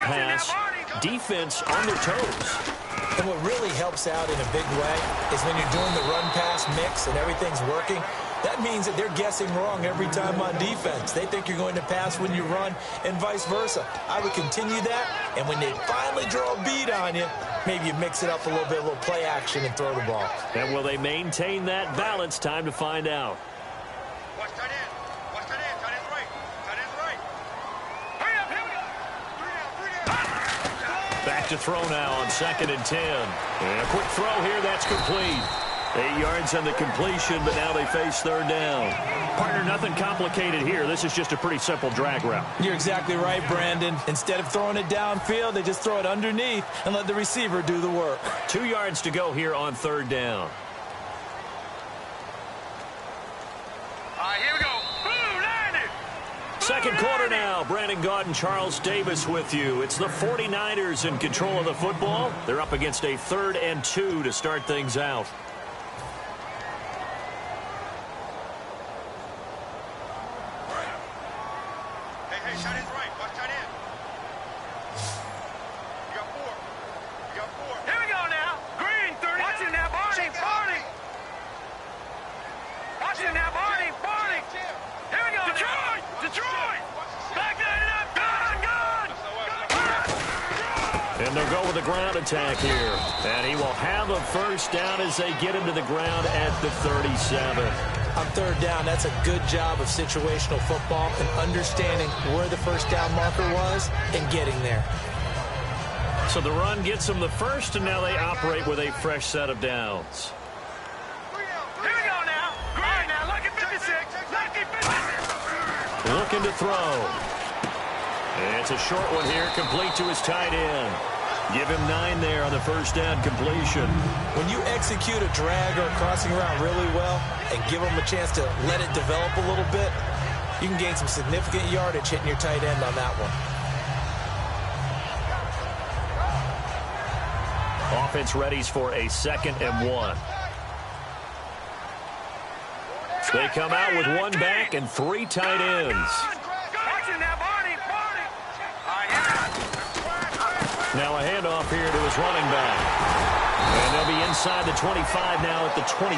pass. Defense on their toes. And what really helps out in a big way is when you're doing the run-pass mix and everything's working, that means that they're guessing wrong every time on defense. They think you're going to pass when you run and vice versa. I would continue that, and when they finally draw a beat on you, maybe you mix it up a little little play action and throw the ball. And will they maintain that balance? Time to find out. Watch tight end. Watch tight end. Tight end's right. Tight end's right. Hurry up, here we go. Three down. Back to throw now on 2nd and 10. And a quick throw here. That's complete. 8 yards on the completion, but now they face 3rd down. Partner, nothing complicated here. This is just a pretty simple drag route. You're exactly right, Brandon. Instead of throwing it downfield, they just throw it underneath and let the receiver do the work. 2 yards to go here on 3rd down. All right, here we go. Boom, 90. Second quarter now. Brandon Gaud and Charles Davis with you. It's the 49ers in control of the football. They're up against a 3rd and 2 to start things out. Tight end's right. Watch tight end. You got 4. You got 4. Here we go now. Green, 30. Watch it now, Barney. Barney. Watch it now, Barney. Barney. Here we go. Detroit. Detroit. Back it up. Good. And they'll go with a ground attack here. And he will have a first down as they get into the ground at the 37. On 3rd down, that's a good job of situational football and understanding where the first down marker was and getting there. So the run gets them the first, and now they operate with a fresh set of downs. Here we go now. Green now. Lucky 56. Lucky 56. Looking to throw. And it's a short one here, complete to his tight end. Give him 9 there on the first down completion. When you execute a drag or a crossing route really well and give them a chance to let it develop a little bit, you can gain some significant yardage hitting your tight end on that one. Offense readies for a 2nd and 1. They come out with 1 back and 3 tight ends. Now a handoff here to his running back. And they'll be inside the 25 now at the 24.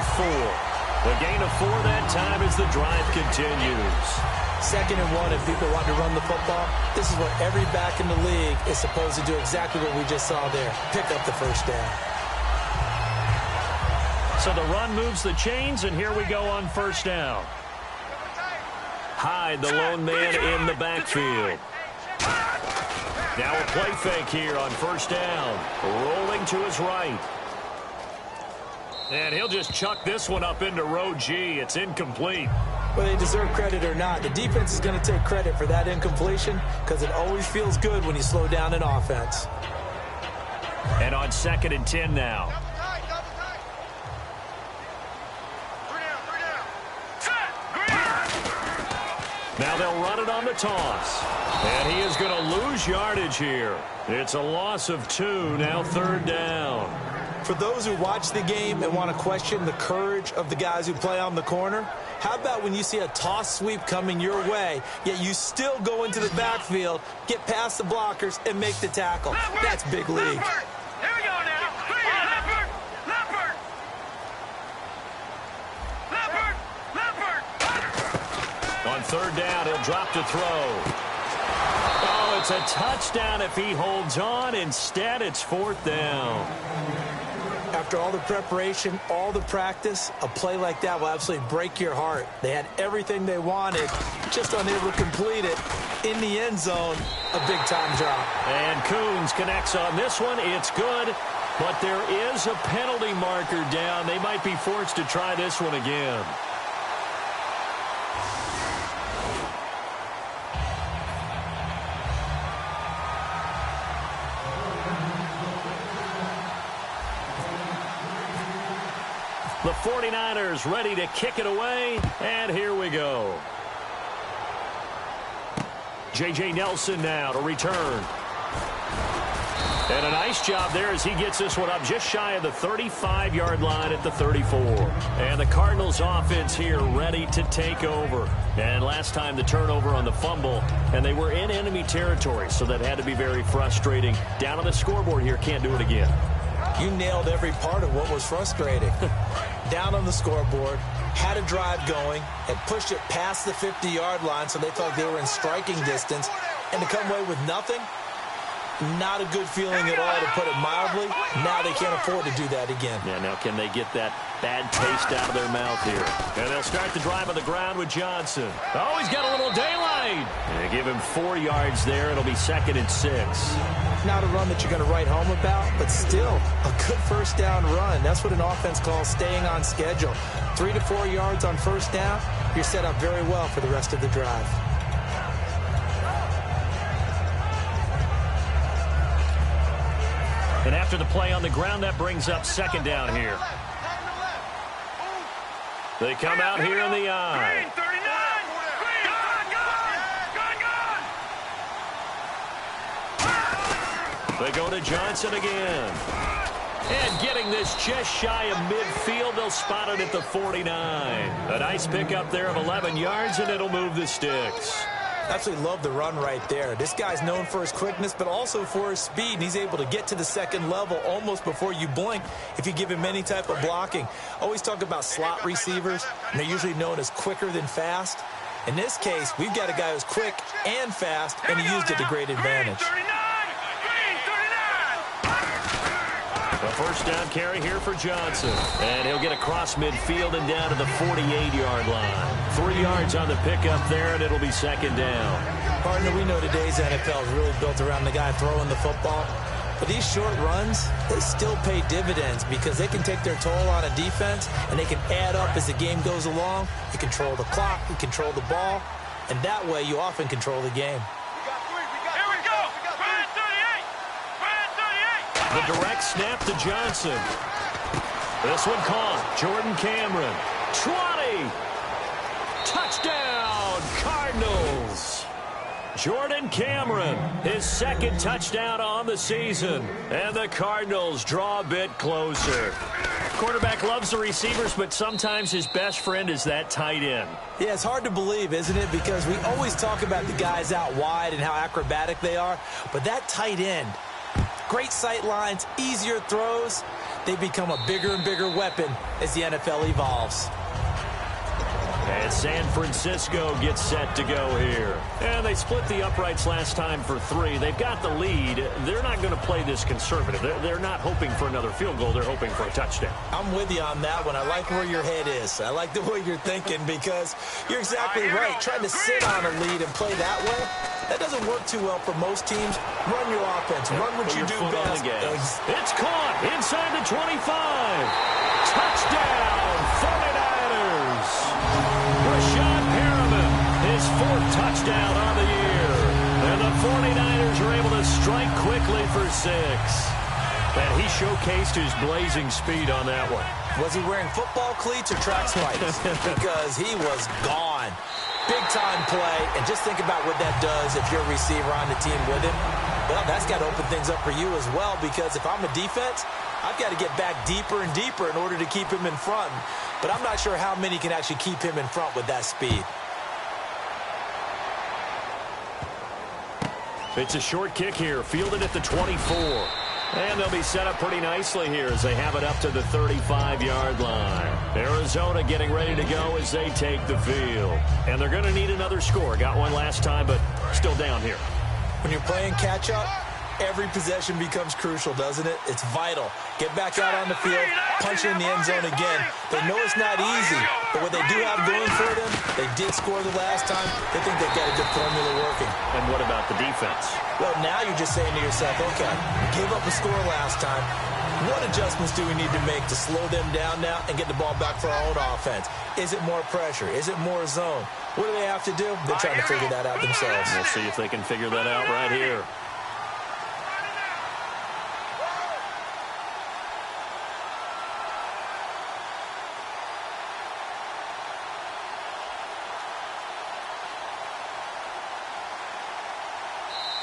The gain of 4 that time as the drive continues. 2nd and 1, if people want to run the football, this is what every back in the league is supposed to do, exactly what we just saw there. Pick up the first down. So the run moves the chains, and here we go on first down. Hyde, the lone man in the backfield. Now a play fake here on first down. Rolling to his right. And he'll just chuck this one up into row G. It's incomplete. Whether they deserve credit or not, the defense is going to take credit for that incompletion because it always feels good when you slow down an offense. And on 2nd and 10 now. Now they'll run it on the toss. And he is going to lose yardage here. It's a loss of 2, now 3rd down. For those who watch the game and want to question the courage of the guys who play on the corner, how about when you see a toss sweep coming your way, yet you still go into the backfield, get past the blockers, and make the tackle? That's big league. Here we go now. Leopard. On 3rd down, he'll drop to throw. Oh, it's a touchdown if he holds on. Instead, it's 4th down. After all the preparation, all the practice, a play like that will absolutely break your heart. They had everything they wanted, just unable to complete it. In the end zone, a big-time drop. And Coons connects on this one. It's good, but there is a penalty marker down. They might be forced to try this one again. The 49ers ready to kick it away, and here we go. J.J. Nelson now to return. And a nice job there as he gets this one up just shy of the 35-yard line at the 34. And the Cardinals offense here ready to take over. And last time the turnover on the fumble, and they were in enemy territory, so that had to be very frustrating. Down on the scoreboard here, can't do it again. You nailed every part of what was frustrating. Down on the scoreboard, had a drive going, had pushed it past the 50-yard line so they thought they were in striking distance, and to come away with nothing? Not a good feeling at all, to put it mildly. Now they can't afford to do that again. Yeah, now can they get that bad taste out of their mouth here? And they'll start the drive on the ground with Johnson. Oh, he's got a little daylight. And give him 4 yards there. It'll be 2nd and 6. Not a run that you're going to write home about, but still a good first down run. That's what an offense calls staying on schedule. 3 to 4 yards on first down, you're set up very well for the rest of the drive. And after the play on the ground, that brings up 2nd down here. They come out here in the eye. Green, 39. Gone. They go to Johnson again. And getting this just shy of midfield, they'll spot it at the 49. A nice pickup there of 11 yards, and it'll move the sticks. Absolutely love the run right there. This guy's known for his quickness, but also for his speed, and he's able to get to the second level almost before you blink if you give him any type of blocking. Always talk about slot receivers, and they're usually known as quicker than fast. In this case, we've got a guy who's quick and fast, and he used it to great advantage. A first down carry here for Johnson. And he'll get across midfield and down to the 48-yard line. 3 yards on the pickup there, and it'll be 2nd down. Partner, we know today's NFL is really built around the guy throwing the football. But these short runs, they still pay dividends because they can take their toll on a defense, and they can add up as the game goes along. You control the clock, you control the ball, and that way you often control the game. The direct snap to Johnson. This one caught. Jordan Cameron. 20. Touchdown, Cardinals. Jordan Cameron, his 2nd touchdown on the season. And the Cardinals draw a bit closer. Quarterback loves the receivers, but sometimes his best friend is that tight end. Yeah, it's hard to believe, isn't it? Because we always talk about the guys out wide and how acrobatic they are. But that tight end, great sight lines, easier throws. They become a bigger and bigger weapon as the NFL evolves. And San Francisco gets set to go here. And they split the uprights last time for 3. They've got the lead. They're not going to play this conservative. They're not hoping for another field goal. They're hoping for a touchdown. I'm with you on that one. I like where your head is. I like the way you're thinking because you're exactly right. Trying to sit on a lead and play that way, that doesn't work too well for most teams. Run your offense. Run what you do best. It's caught inside the 25. Touchdown, 49ers. Rashad Perriman, his 4th touchdown on the year. And the 49ers are able to strike quickly for 6. And he showcased his blazing speed on that one. Was he wearing football cleats or track spikes? Because he was gone. Big-time play, and just think about what that does if you're a receiver on the team with him. Well, that's got to open things up for you as well, because if I'm a defense, I've got to get back deeper and deeper in order to keep him in front. But I'm not sure how many can actually keep him in front with that speed. It's a short kick here, fielded at the 24. And they'll be set up pretty nicely here as they have it up to the 35-yard line. Arizona getting ready to go as they take the field. And they're going to need another score. Got one last time, but still down here. When you're playing catch-up, every possession becomes crucial, doesn't it? It's vital. Get back out on the field, punch in the end zone again. They know it's not easy, but what they do have going for them, they did score the last time. They think they've got a good formula working. And what about the defense? Well, now you're just saying to yourself, okay, we gave up a score last time. What adjustments do we need to make to slow them down now and get the ball back for our own offense? Is it more pressure? Is it more zone? What do they have to do? They're trying to figure that out themselves. We'll see if they can figure that out right here.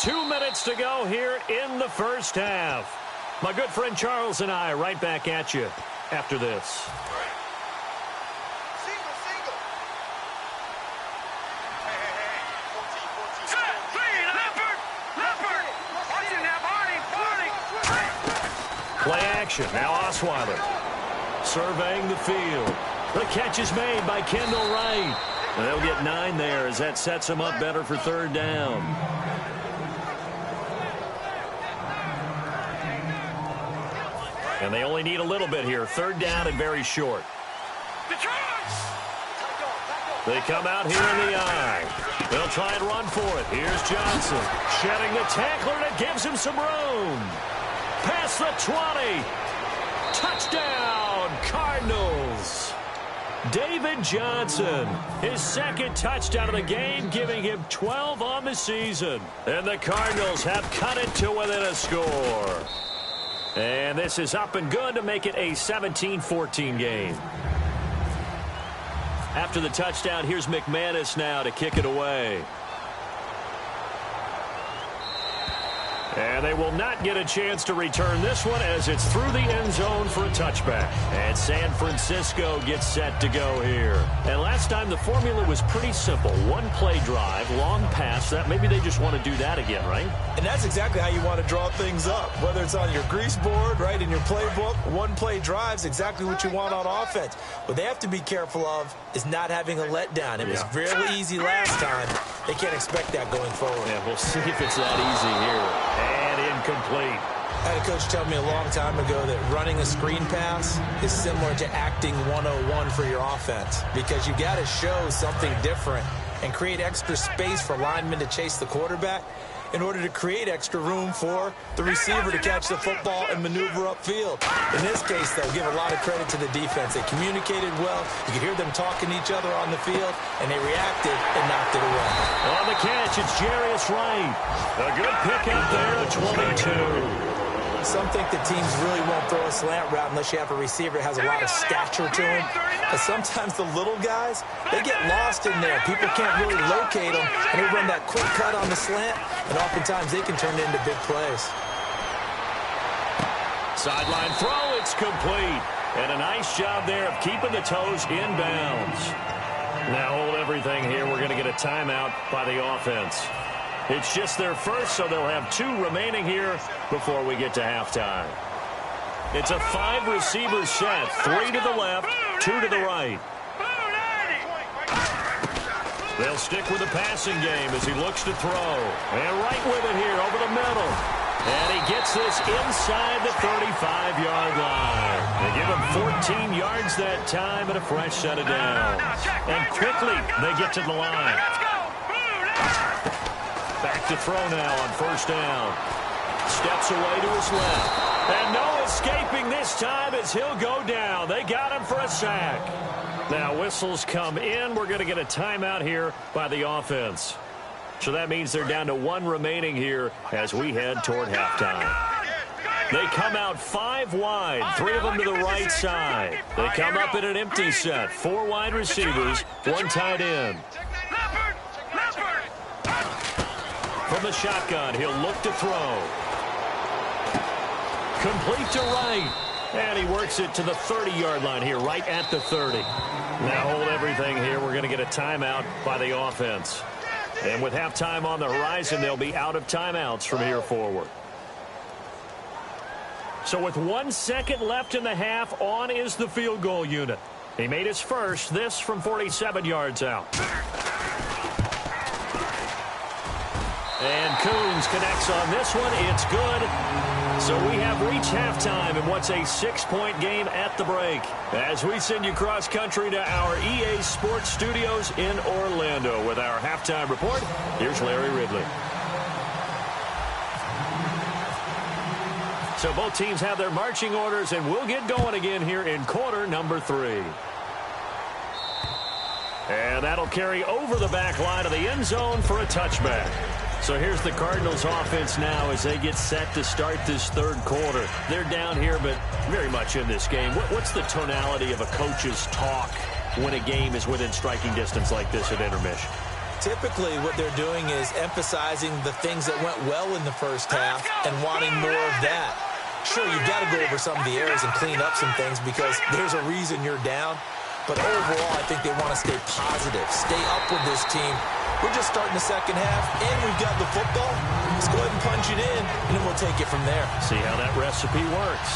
2 minutes to go here in the first half. My good friend Charles and I right back at you after this. Play action. Now Osweiler surveying the field. The catch is made by Kendall Wright. They'll get 9 there as that sets them up better for third down. And they only need a little bit here. Third down and very short. They come out here in the eye. They'll try and run for it. Here's Johnson shedding the tackler, and it gives him some room. Past the 20. Touchdown, Cardinals. David Johnson, his second touchdown of the game, giving him 12 on the season. And the Cardinals have cut it to within a score. And this is up and good to make it a 17-14 game. After the touchdown, here's McManus now to kick it away. And they will not get a chance to return this one as it's through the end zone for a touchback. And San Francisco gets set to go here. And last time the formula was pretty simple. One play drive, long pass. That maybe they just want to do that again, right? And that's exactly how you want to draw things up. Whether it's on your grease board, right, in your playbook, one play drive's exactly what you want on offense. What they have to be careful of is not having a letdown. It was really easy last time. They can't expect that going forward. Yeah, we'll see if it's that easy here. And incomplete. I had a coach tell me a long time ago that running a screen pass is similar to acting 101 for your offense, because you got to show something different and create extra space for linemen to chase the quarterback in order to create extra room for the receiver to catch the football and maneuver upfield. In this case, though, give a lot of credit to the defense. They communicated well. You could hear them talking to each other on the field, and they reacted and knocked it away. On the catch, it's Jarius Wright. A good pickup there at 22. Some think that teams really won't throw a slant route unless you have a receiver that has a lot of stature to him. But sometimes the little guys, they get lost in there. People can't really locate them, and they run that quick cut on the slant, and oftentimes they can turn it into big plays. Sideline throw, it's complete. And a nice job there of keeping the toes in bounds. Now hold everything here. We're going to get a timeout by the offense. It's just their first, so they'll have 2 remaining here before we get to halftime. It's a 5-receiver set. 3 to the left, 2 to the right. They'll stick with the passing game as he looks to throw. And right with it here over the middle. And he gets this inside the 35-yard line. They give him 14 yards that time and a fresh set of downs. And quickly they get to the line. Back to throw now on first down. Steps away to his left. And no escaping this time as he'll go down. They got him for a sack. Now whistles come in. We're going to get a timeout here by the offense. So that means they're down to 1 remaining here as we head toward halftime. They come out 5 wide, 3 of them to the right side. They come up in an empty set. 4 wide receivers, 1 tight end. From the shotgun, he'll look to throw. Complete to Wright. And he works it to the 30-yard line here, right at the 30. Now hold everything here. We're going to get a timeout by the offense. And with halftime on the horizon, they'll be out of timeouts from here forward. So with 1 second left in the half, on is the field goal unit. He made his first, this from 47 yards out. And Coons connects on this one. It's good. So we have reached halftime in what's a 6-point game at the break. As we send you cross-country to our EA Sports Studios in Orlando with our halftime report, here's Larry Ridley. So both teams have their marching orders, and we'll get going again here in quarter number 3. And that'll carry over the back line of the end zone for a touchback. So here's the Cardinals offense now as they get set to start this third quarter. They're down here, but very much in this game. What's the tonality of a coach's talk when a game is within striking distance like this at intermission? Typically, what they're doing is emphasizing the things that went well in the first half and wanting more of that. Sure, you've got to go over some of the errors and clean up some things because there's a reason you're down. But overall, I think they want to stay positive, stay up with this team. We're just starting the second half, and we've got the football. Let's go ahead and punch it in, and then we'll take it from there. See how that recipe works.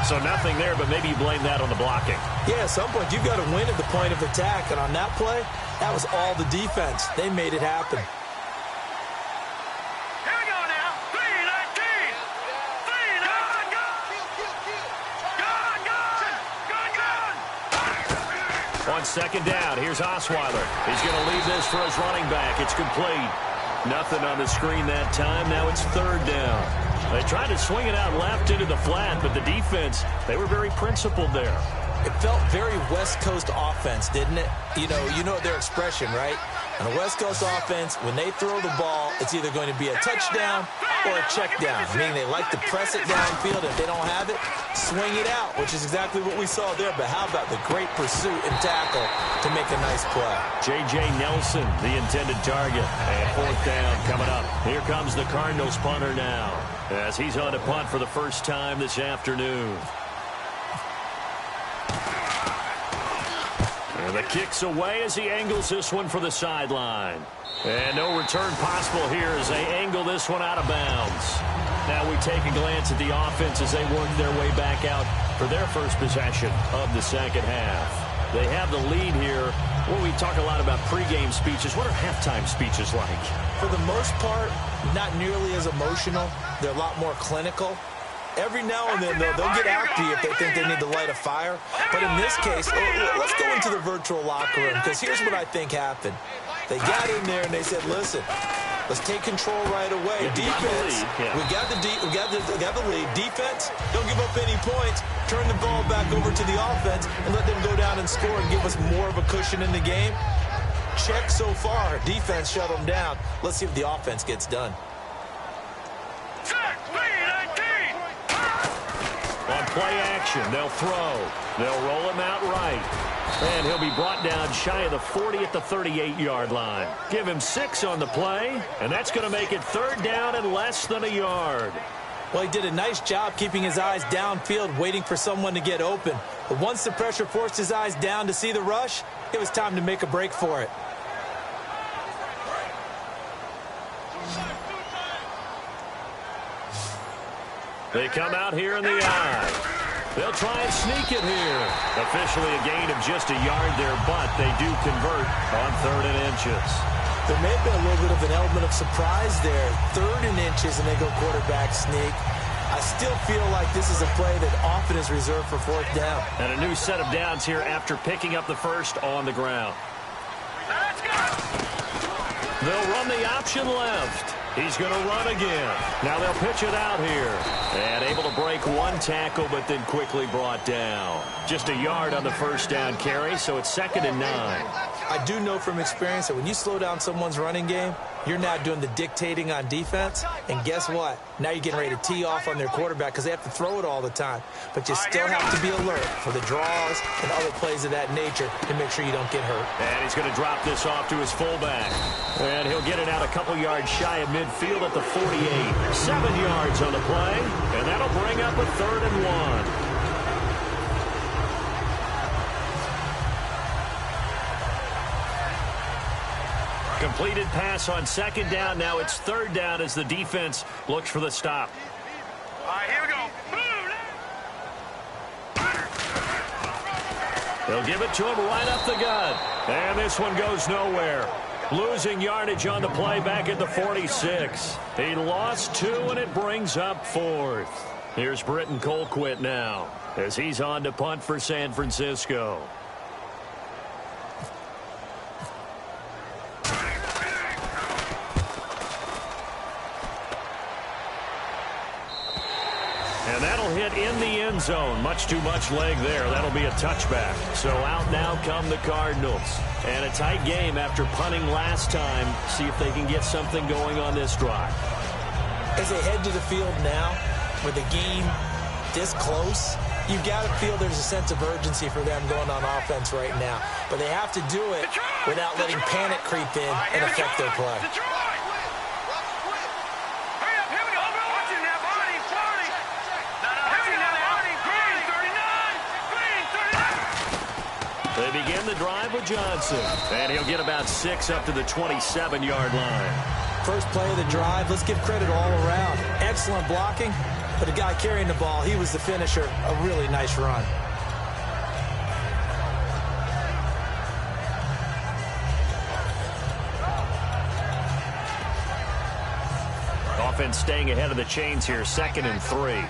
So nothing there, but maybe you blame that on the blocking. Yeah, at some point, you've got to win at the point of attack. And on that play, that was all the defense. They made it happen. Here we go now. 3-19. 3-19. Gun. On second down, here's Osweiler. He's going to leave this for his running back. It's complete. Nothing on the screen that time. Now it's third down. They tried to swing it out left into the flat, but the defense, they were very principled there. It felt very West Coast offense, didn't it? You know their expression, right? On a West Coast offense, when they throw the ball, it's either going to be a touchdown or a check down, meaning they like to press it downfield. If they don't have it, swing it out, which is exactly what we saw there. But how about the great pursuit and tackle to make a nice play? J.J. Nelson, the intended target. And fourth down coming up. Here comes the Cardinals punter now, as he's on to punt for the first time this afternoon. And the kick's away as he angles this one for the sideline. And no return possible here as they angle this one out of bounds. Now we take a glance at the offense as they work their way back out for their first possession of the second half. They have the lead here. Well, we talk a lot about pregame speeches. What are halftime speeches like? For the most part, not nearly as emotional. They're a lot more clinical. Every now and then, though, they'll get after you if they think they need to light a fire. But in this case, let's go into the virtual locker room, because here's what I think happened. They got in there and they said, listen, let's take control right away. Defense, we got the lead. Defense, don't give up any points. Turn the ball back over to the offense and let them go down and score and give us more of a cushion in the game. Check so far. Defense shut them down. Let's see if the offense gets done. On play action, they'll throw. They'll roll him out right. And he'll be brought down shy of the 40 at the 38-yard line. Give him 6 on the play, and that's going to make it third down and less than a yard. Well, he did a nice job keeping his eyes downfield, waiting for someone to get open. But once the pressure forced his eyes down to see the rush, it was time to make a break for it. They come out here in the eye. They'll try and sneak it here. Officially a gain of just a yard there, but they do convert on 3rd and inches. There may have been a little bit of an element of surprise there. 3rd and inches, and they go quarterback sneak. I still feel like this is a play that often is reserved for 4th down. And a new set of downs here after picking up the first on the ground. Let's go. They'll run the option left. He's going to run again. Now they'll pitch it out here. And able to break one tackle, but then quickly brought down. Just a yard on the first down carry, so it's 2nd and 9. I do know from experience that when you slow down someone's running game, you're now doing the dictating on defense. And guess what? Now you're getting ready to tee off on their quarterback because they have to throw it all the time. But you still have to be alert for the draws and other plays of that nature to make sure you don't get hurt. And he's going to drop this off to his fullback. And he'll get it out a couple yards shy of midfield at the 48. 7 yards on the play. And that'll bring up a 3rd and 1. Completed pass on 2nd down. Now it's 3rd down as the defense looks for the stop. All right, here we go. They'll give it to him right up the gut. And this one goes nowhere. Losing yardage on the play back at the 46. He lost 2, and it brings up 4th. Here's Britton Colquitt now as he's on to punt for San Francisco. And that'll hit in the end zone. Much too much leg there. That'll be a touchback. So out now come the Cardinals. And a tight game after punting last time. See if they can get something going on this drive. As they head to the field now, with the game this close, You've got to feel there's a sense of urgency for them going on offense right now. But they have to do it without letting panic creep in and affect their play. They begin the drive with Johnson, and he'll get about 6 up to the 27-yard line. First play of the drive, let's give credit all around. Excellent blocking, but the guy carrying the ball, he was the finisher. A really nice run. Offense staying ahead of the chains here, 2nd and 3.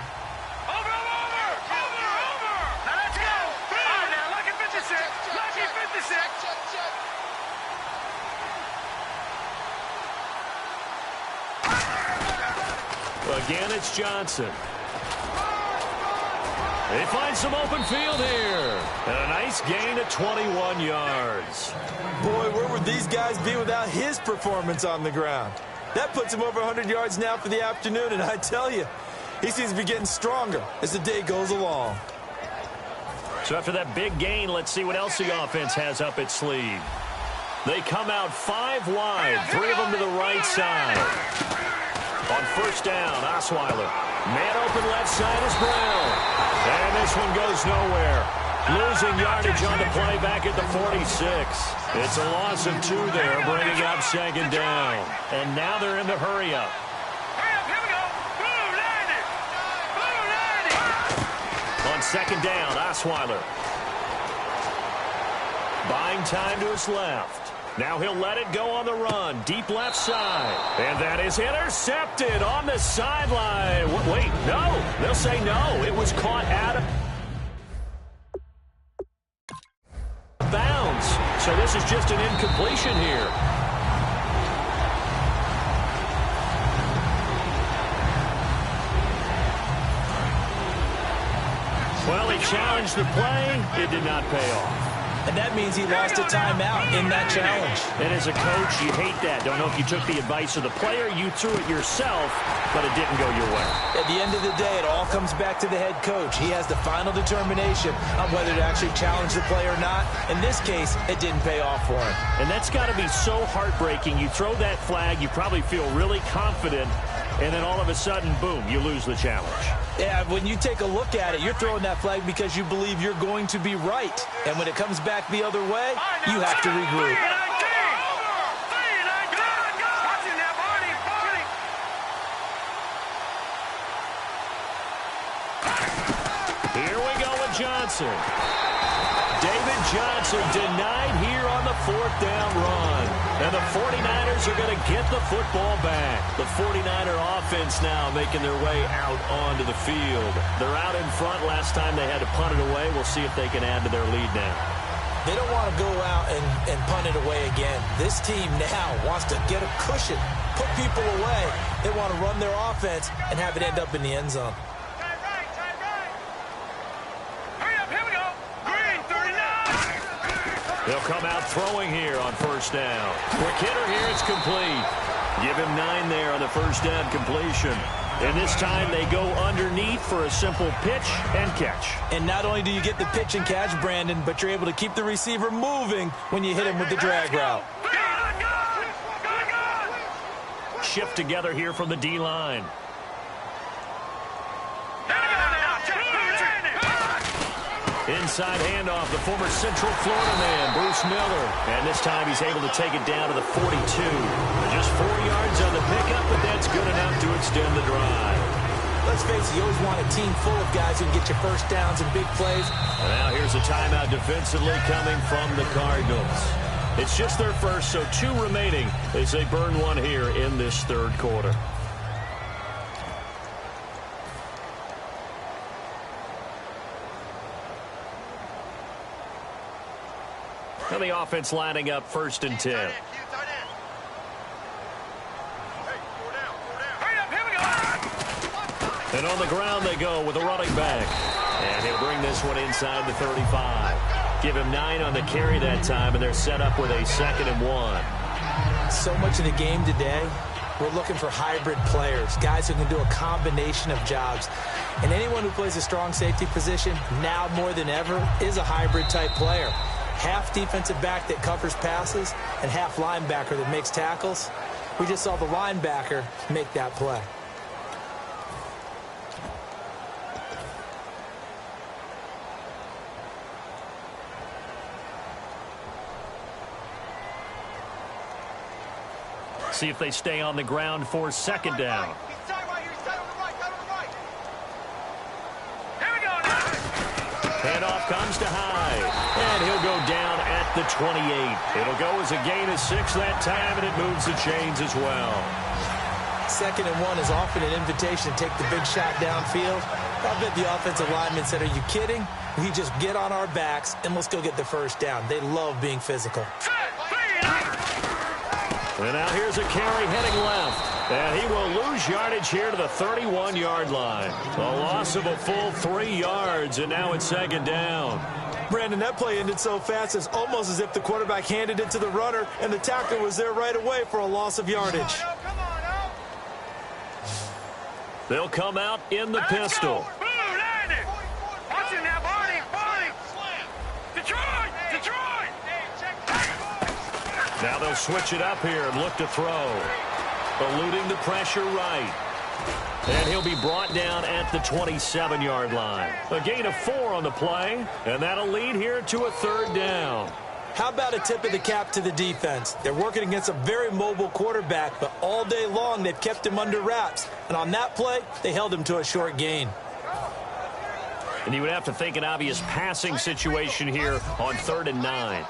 Again, it's Johnson. They find some open field here. And a nice gain of 21 yards. Boy, where would these guys be without his performance on the ground? That puts him over 100 yards now for the afternoon, and I tell you, he seems to be getting stronger as the day goes along. So after that big gain, let's see what else the offense has up its sleeve. They come out 5 wide, 3 of them to the right side. On first down, Osweiler. Man open left side is Brown. And this one goes nowhere. Losing yardage on the play back at the 46. It's a loss of 2 there, bringing up 2nd down. And now they're in the hurry-up. Here we go. Blue 90. On 2nd down, Osweiler. Buying time to his left. Now he'll let it go on the run. Deep left side. And that is intercepted on the sideline. Wait, no. They'll say no. It was caught out of bounds. So this is just an incompletion here. Well, he challenged the play. It did not pay off. And that means he lost a timeout in that challenge. And as a coach, you hate that. Don't know if you took the advice of the player, you threw it yourself, but it didn't go your way. At the end of the day, it all comes back to the head coach. He has the final determination on whether to actually challenge the play or not. In this case, it didn't pay off for him. And that's got to be so heartbreaking. You throw that flag, you probably feel really confident, and then all of a sudden, boom, you lose the challenge. Yeah, when you take a look at it, you're throwing that flag because you believe you're going to be right. And when it comes back the other way, you have to regroup. Here we go with Johnson. David Johnson denied here on the 4th down run. And the 49ers are going to get the football back. The 49er offense now making their way out onto the field. They're out in front. Last time they had to punt it away. We'll see if they can add to their lead now. They don't want to go out and punt it away again. This team now wants to get a cushion, put people away. They want to run their offense and have it end up in the end zone. They'll come out throwing here on first down. Quick hitter here, it's complete. Give him 9 there on the first down completion. And this time they go underneath for a simple pitch and catch. And not only do you get the pitch and catch, Brandon, but you're able to keep the receiver moving when you hit him with the drag route. Shift together here from the D-line. Inside handoff, the former Central Florida man, Bruce Miller. And this time he's able to take it down to the 42. Just 4 yards on the pickup, but that's good enough to extend the drive. Let's face it, you always want a team full of guys who can get you first downs and big plays. And now here's a timeout defensively coming from the Cardinals. It's just their first, so 2 remaining as they burn 1 here in this 3rd quarter. And the offense lining up 1st and 10. And on the ground they go with a running back. And he'll bring this one inside the 35. Give him 9 on the carry that time, and they're set up with a 2nd and 1. So much of the game today we're looking for hybrid players, guys who can do a combination of jobs. And anyone who plays a strong safety position, now more than ever, is a hybrid-type player. Half defensive back that covers passes and half linebacker that makes tackles. We just saw the linebacker make that play. See if they stay on the ground for second down. Handoff comes to Hyde, and he'll go down at the 28. It'll go as a gain of 6 that time, and it moves the chains as well. 2nd and 1 is often an invitation to take the big shot downfield. I bet the offensive linemen said, are you kidding? We just get on our backs, and let's go get the first down. They love being physical. And now here's a carry heading left. And he will lose yardage here to the 31-yard line. A loss of a full 3 yards, and now it's second down. Brandon, that play ended so fast, it's almost as if the quarterback handed it to the runner, and the tackler was there right away for a loss of yardage. They'll come out in the pistol. Now they'll switch it up here and look to throw. Eluding the pressure right. And he'll be brought down at the 27-yard line. A gain of 4 on the play, and that'll lead here to a 3rd down. How about a tip of the cap to the defense? They're working against a very mobile quarterback, but all day long they've kept him under wraps. And on that play, they held him to a short gain. And you would have to think an obvious passing situation here on 3rd and 9.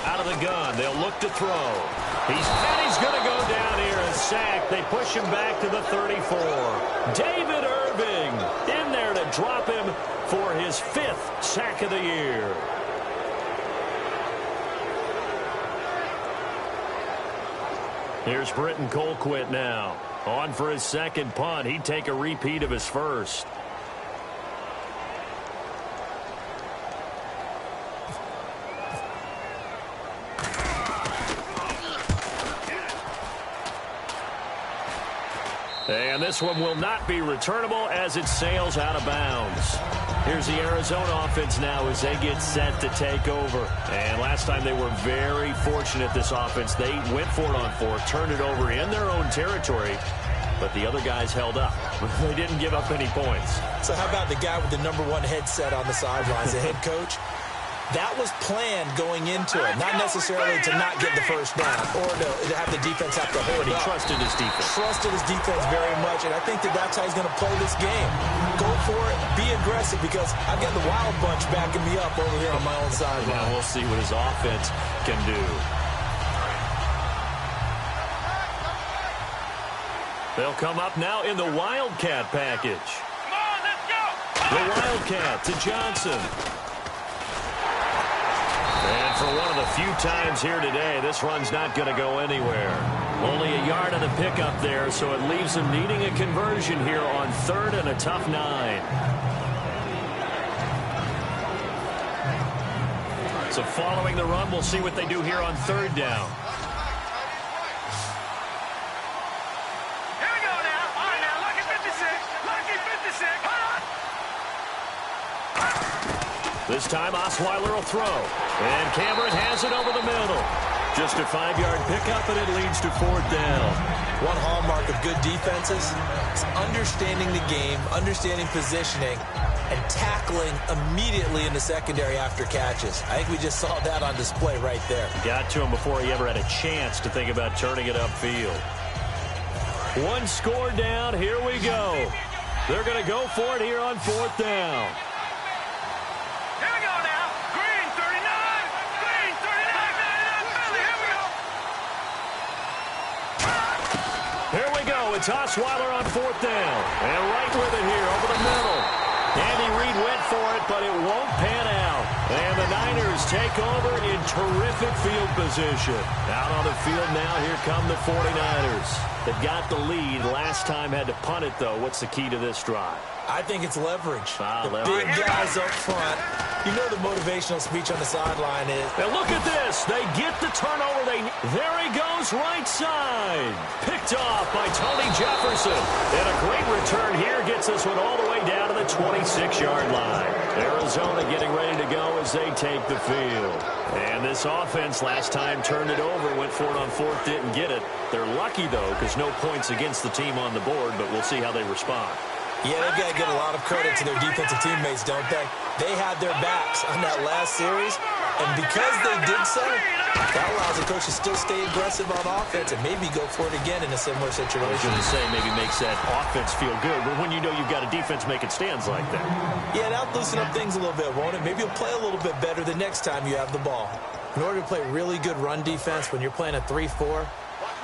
Out of the gun, they'll look to throw. He's going to go down here and sack. They push him back to the 34. David Irving in there to drop him for his 5th sack of the year. Here's Britton Colquitt now. On for his 2nd punt. He'd take a repeat of his 1st. And this one will not be returnable as it sails out of bounds. Here's the Arizona offense now as they get set to take over. And last time they were very fortunate, this offense. They went for it on 4, turned it over in their own territory, but the other guys held up. They didn't give up any points. So how about the guy with the #1 headset on the sidelines, the head coach? That was planned going into it, not necessarily to not get the first down or to have the defense have to hold But he up. trusted his defense. Trusted his defense very much, and I think that's how he's going to play this game. Go for it, be aggressive, because I've got the Wild Bunch backing me up over here on my own sideline. Now we'll see what his offense can do. They'll come up now in the Wildcat package. Come on, let's go! The Wildcat to Johnson. And for one of the few times here today, this run's not going to go anywhere. Only a yard on the pickup there, so it leaves them needing a conversion here on 3rd and a tough 9. So following the run, we'll see what they do here on 3rd down. Here we go now. All right, now, lucky 56. Lucky 56. This time, Osweiler will throw. And Cameron has it over the middle. Just a 5-yard pickup, and it leads to 4th down. One hallmark of good defenses is understanding the game, understanding positioning, and tackling immediately in the secondary after catches. I think we just saw that on display right there. Got to him before he ever had a chance to think about turning it upfield. 1 score down. Here we go. They're going to go for it here on 4th down. Here we go now. Green 39. Green 39. Billy, here we go. Here we go. It's Osweiler on 4th down. And right with it here over the middle. Andy Reid went for it, but it won't pan out. And the 49ers take over in terrific field position. Out on the field now, here come the 49ers. They've got the lead. Last time had to punt it, though. What's the key to this drive? I think it's leverage. Leverage. Big guys up front. You know the motivational speech on the sideline is. Now look at this. They get the turnover. There he goes, right side. Picked off by Tony Jefferson. And a great return here gets this one all the way down to the 26-yard line. Arizona getting ready to go as they take the field. And this offense last time turned it over, went for it on fourth, didn't get it. They're lucky, though, because no points against the team on the board, but we'll see how they respond. Yeah, they've got to give a lot of credit to their defensive teammates, don't they? They had their backs on that last series, and because they did so, that allows the coach to still stay aggressive on offense and maybe go for it again in a similar situation. I was going to say maybe makes that offense feel good, but when you know you've got a defense making stands like that. Yeah, that'll loosen up things a little bit, won't it? Maybe you'll play a little bit better the next time you have the ball. In order to play really good run defense when you're playing a 3-4,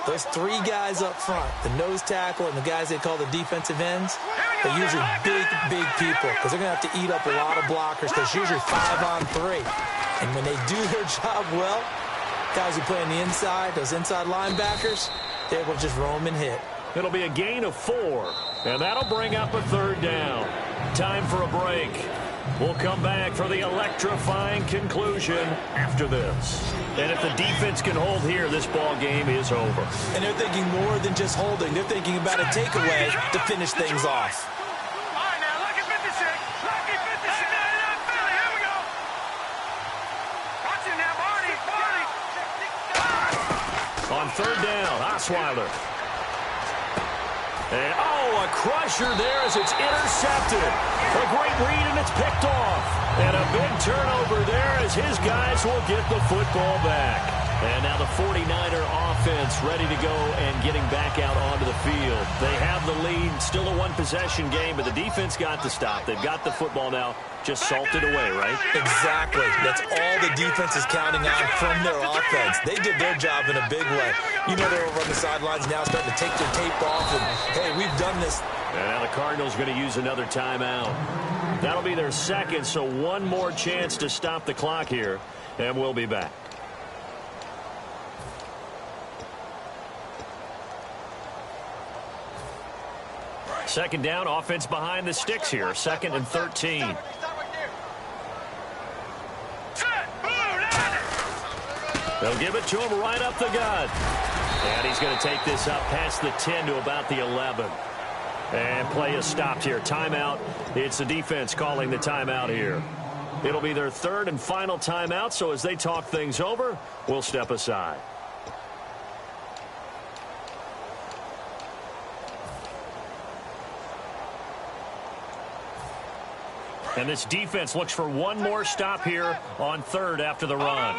those three guys up front, the nose tackle and the guys they call the defensive ends, they're usually big people because they're going to have to eat up a lot of blockers because usually 5-on-3. And when they do their job well, guys who play on the inside, those inside linebackers, they're able to just roam and hit. It'll be a gain of 4, and that'll bring up a third down. Time for a break. We'll come back for the electrifying conclusion after this. And if the defense can hold here, this ball game is over. And they're thinking more than just holding. They're thinking about a takeaway to finish things off. All right, now, lucky 56. Lucky 56. Philly, here we go. Watch it now, Barney. On third down, Osweiler. And, a crusher there as it's intercepted. A great read, and it's picked off. And a big turnover there as his guys will get the football back. And now the 49er offense ready to go and getting back out onto the field. They have the lead, still a one-possession game, but the defense got the stop. They've got the football now, just salted away, right? Exactly. That's all the defense is counting on from their offense. They did their job in a big way. You know they're over on the sidelines now starting to take their tape off and, hey, we've done this. And now the Cardinals going to use another timeout. That'll be their second, so one more chance to stop the clock here, and we'll be back. Second down, offense behind the sticks here. 2nd and 13. They'll give it to him right up the gut. And he's going to take this up past the 10 to about the 11. And play is stopped here. Timeout. It's the defense calling the timeout here. It'll be their third and final timeout, so as they talk things over, we'll step aside. And this defense looks for one more stop here on third after the run.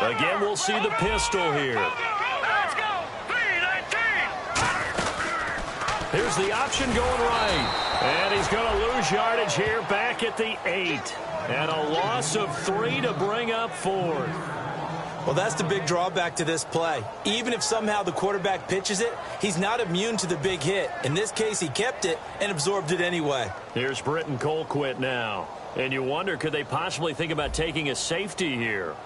Again, we'll see the pistol here. Let's go. 3-19. Here's the option going right. And he's going to lose yardage here back at the 8. And a loss of 3 to bring up 4th. Well, that's the big drawback to this play. Even if somehow the quarterback pitches it, he's not immune to the big hit. In this case, he kept it and absorbed it anyway. Here's Britton Colquitt now. And you wonder, could they possibly think about taking a safety here?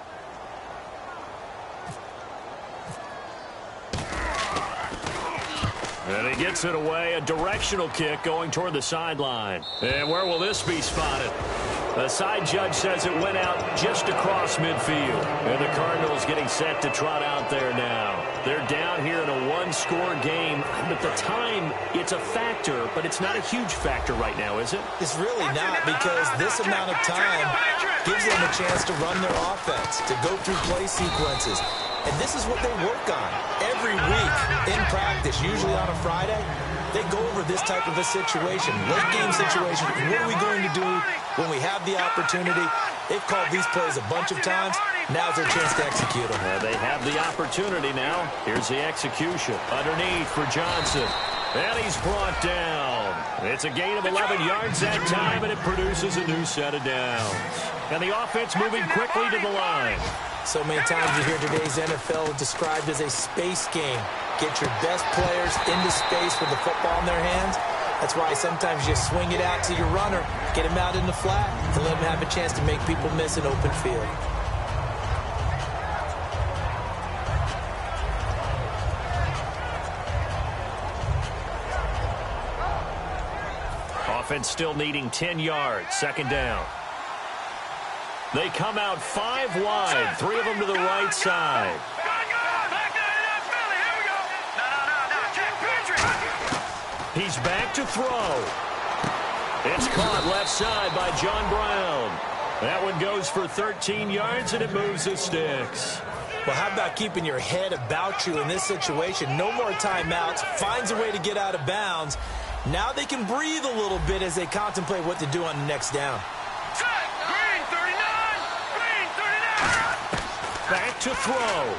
And he gets it away. A directional kick going toward the sideline. And where will this be spotted? The side judge says it went out just across midfield. And the Cardinals getting set to trot out there now. They're down here in a one-score game. But the time, it's a factor, but it's not a huge factor right now, is it? It's really not, because this amount of time gives them a chance to run their offense, to go through play sequences. And this is what they work on every week in practice, usually on a Friday. They go over this type of a situation, late game situation. What are we going to do when we have the opportunity? They've called these plays a bunch of times. Now's their chance to execute them. They have the opportunity now. Here's the execution. Underneath for Johnson. And he's brought down. It's a gain of 11 yards that time, and it produces a new set of downs. And the offense moving quickly to the line. So many times you hear today's NFL described as a space game. Get your best players into space with the football in their hands. That's why sometimes you swing it out to your runner, get him out in the flat, and let him have a chance to make people miss an open field. Offense still needing 10 yards. Second down. They come out 5 wide. 3 of them to the right side. He's back to throw. It's caught left side by John Brown. That one goes for 13 yards, and it moves the sticks. Well, how about keeping your head about you in this situation? No more timeouts. Finds a way to get out of bounds. Now they can breathe a little bit as they contemplate what to do on the next down. Green 39! Green 39! Back to throw.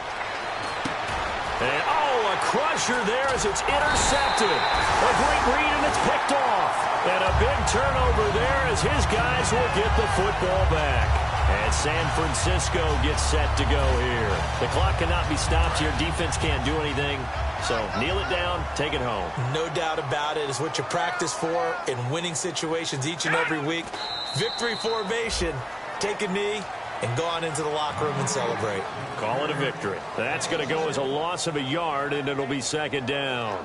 And, oh, a crusher there as it's intercepted. A great read, and it's picked off. And a big turnover there as his guys will get the football back. And San Francisco gets set to go here. The clock cannot be stopped here. Defense can't do anything. So kneel it down, take it home. No doubt about it. It's what you practice for in winning situations each and every week. Victory formation. Take a knee and go on into the locker room and celebrate. Call it a victory. That's going to go as a loss of a yard, and it'll be second down.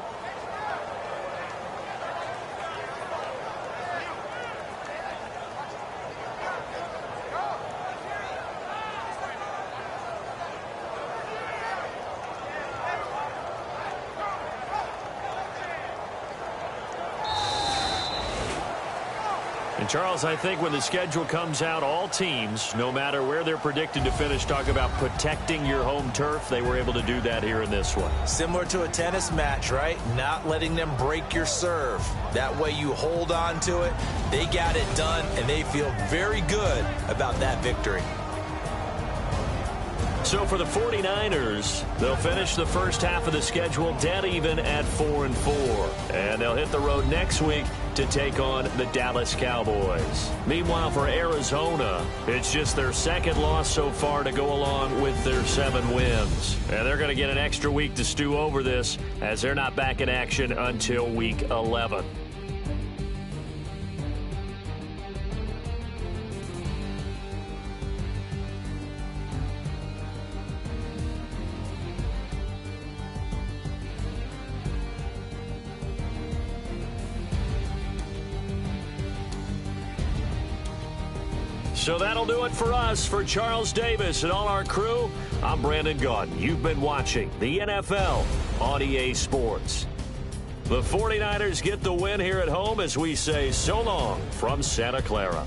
And, Charles, I think when the schedule comes out, all teams, no matter where they're predicted to finish, talk about protecting your home turf. They were able to do that here in this one. Similar to a tennis match, right? Not letting them break your serve. That way you hold on to it. They got it done, and they feel very good about that victory. So for the 49ers, they'll finish the first half of the schedule dead even at 4-4. And they'll hit the road next week to take on the Dallas Cowboys. Meanwhile, for Arizona, it's just their second loss so far to go along with their 7 wins. And they're going to get an extra week to stew over this as they're not back in action until week 11. So that'll do it for us. For Charles Davis and all our crew, I'm Brandon Gaudin. You've been watching the NFL on EA Sports. The 49ers get the win here at home as we say so long from Santa Clara.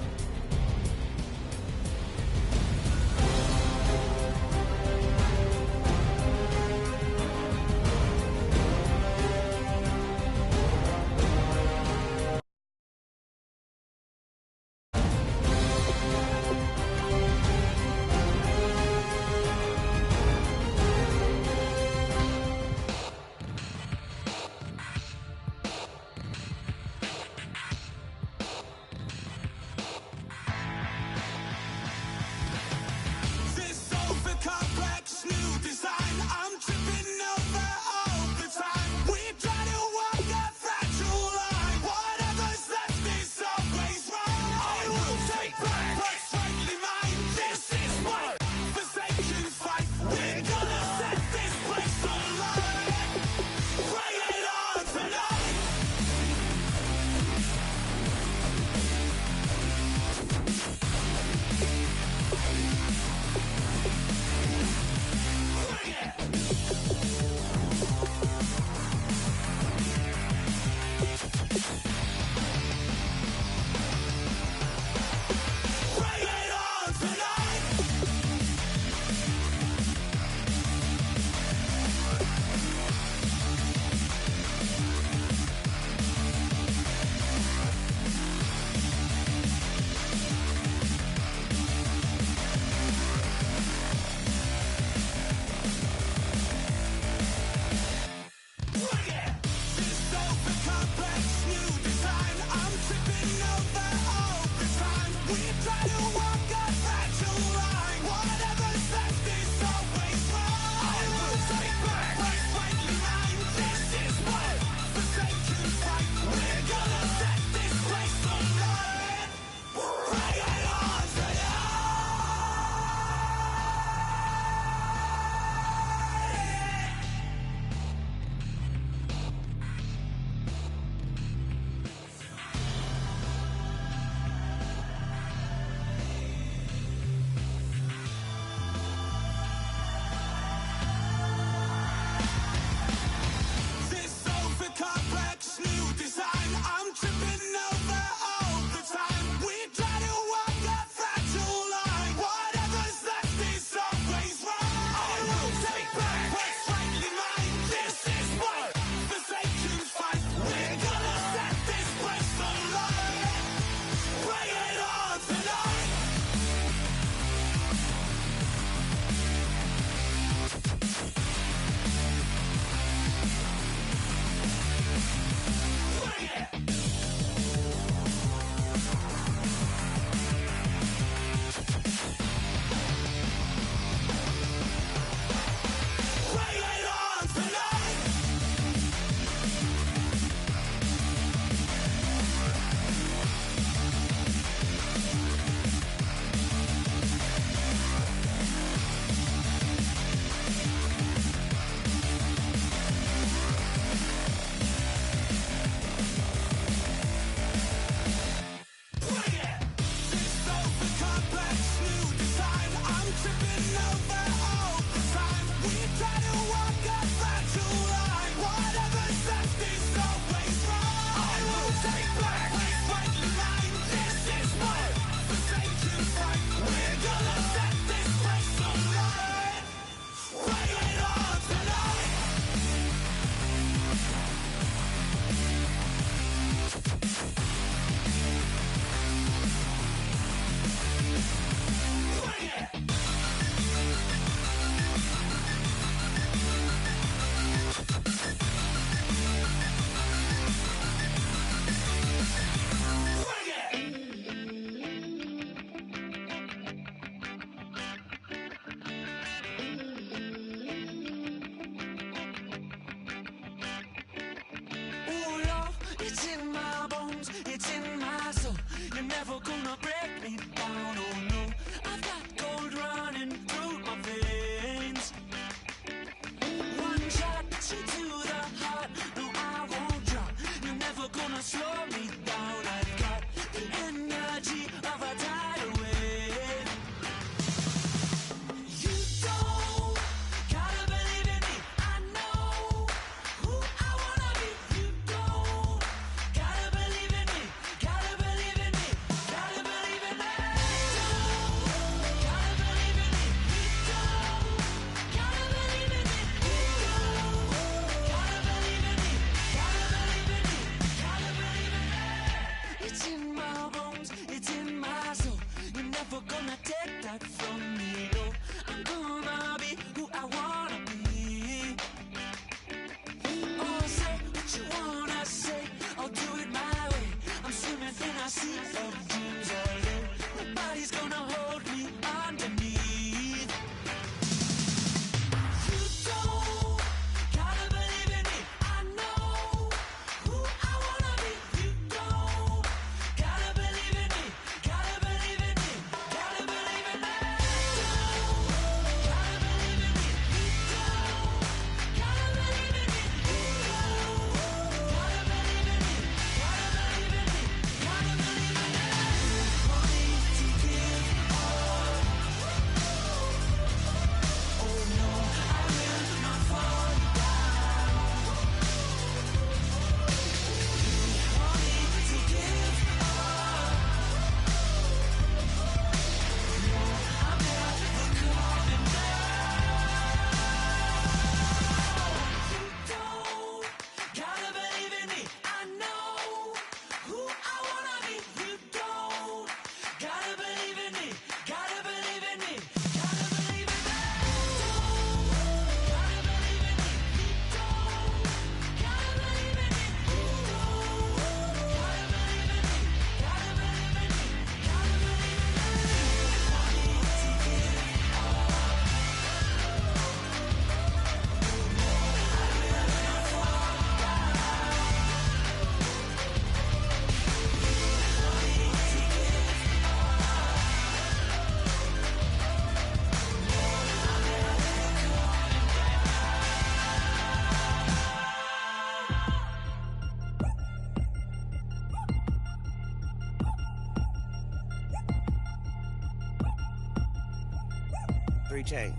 3 chains.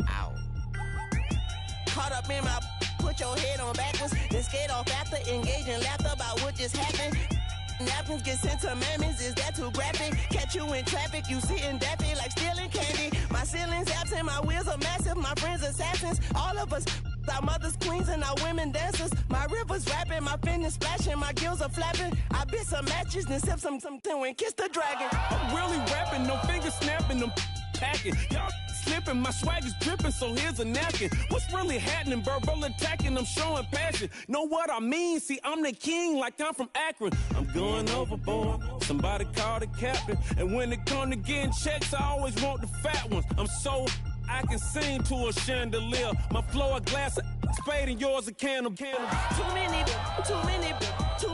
Ow. Caught up in my, put your head on backwards, then skate off after, engage in laughter about what just happened. Napkins get sent to mammies, is that too graphic? Catch you in traffic, you sitting daffy like stealing candy. My ceiling's absent, my wheels are massive, my friends assassins. All of us, our mothers queens and our women dancers. My rivers rapping, my fingers splashing, my gills are flapping. I bit some matches, then sip something and kiss the dragon. I'm really rapping, no fingers snapping, I'm packing. Y'all slipping, my swag is dripping, so here's a napkin. What's really happening? Verbal attacking, I'm showing passion. Know what I mean? See, I'm the king like I'm from Akron. I'm going overboard, somebody call the captain. And when it come to getting checks, I always want the fat ones. I'm so I can sing to a chandelier. My flow a glass of spade and yours a can of candle. Too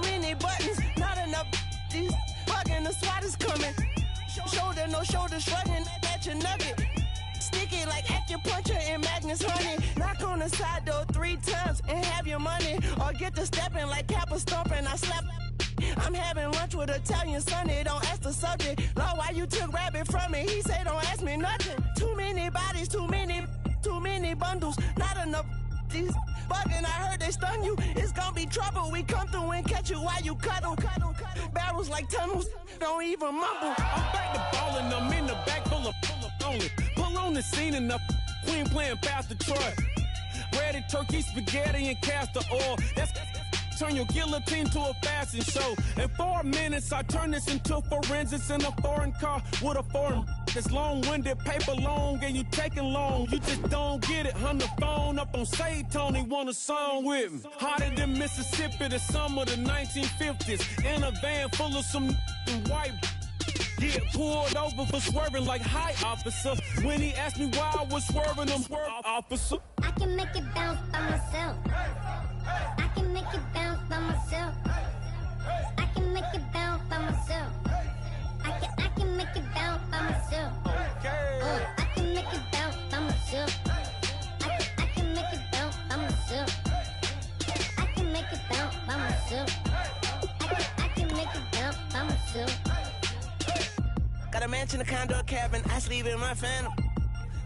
many buttons, not enough. These bugging, the SWAT is coming. Shoulder, no shoulder shrugging at your nugget. Sticky like acupuncture in Magnus honey. Knock on the side door 3 times and have your money. Or get to stepping like Kappa stomping. I slap. I'm having lunch with Italian Sonny. Don't ask the subject. Lord, why you took rabbit from me? He say don't ask me nothing. Too many bodies, too many bundles. Not enough. These bugging, I heard they stung you. It's gonna be trouble. We come through and catch you while you cuddle. Barrels like tunnels. Don't even mumble. I'm back to ballin', I'm in the back full of only. Pull on the scene and the queen playing Pastor Troy. Ready turkey, spaghetti, and castor oil. That's turn your guillotine to a fashion show. In 4 minutes, I turn this into forensics in a foreign car with a foreign. It's long-winded, paper long, and you taking long. You just don't get it. On the phone up on Say Tony, want a song with me. Hotter than Mississippi, the summer of the 1950s. In a van full of some white. Get pulled over for swerving like hi, officer. When he asked me why I was swerving, I'm swerve, officer. I can make it bounce by myself. I can make it bounce by myself. I can make it bounce by myself. I can make it bounce by myself. I can make it bounce by myself. I can make it bounce by myself. I can make it bounce by myself. I can make it bounce by myself. Got a mansion, a condo, a cabin, I sleep in my phantom.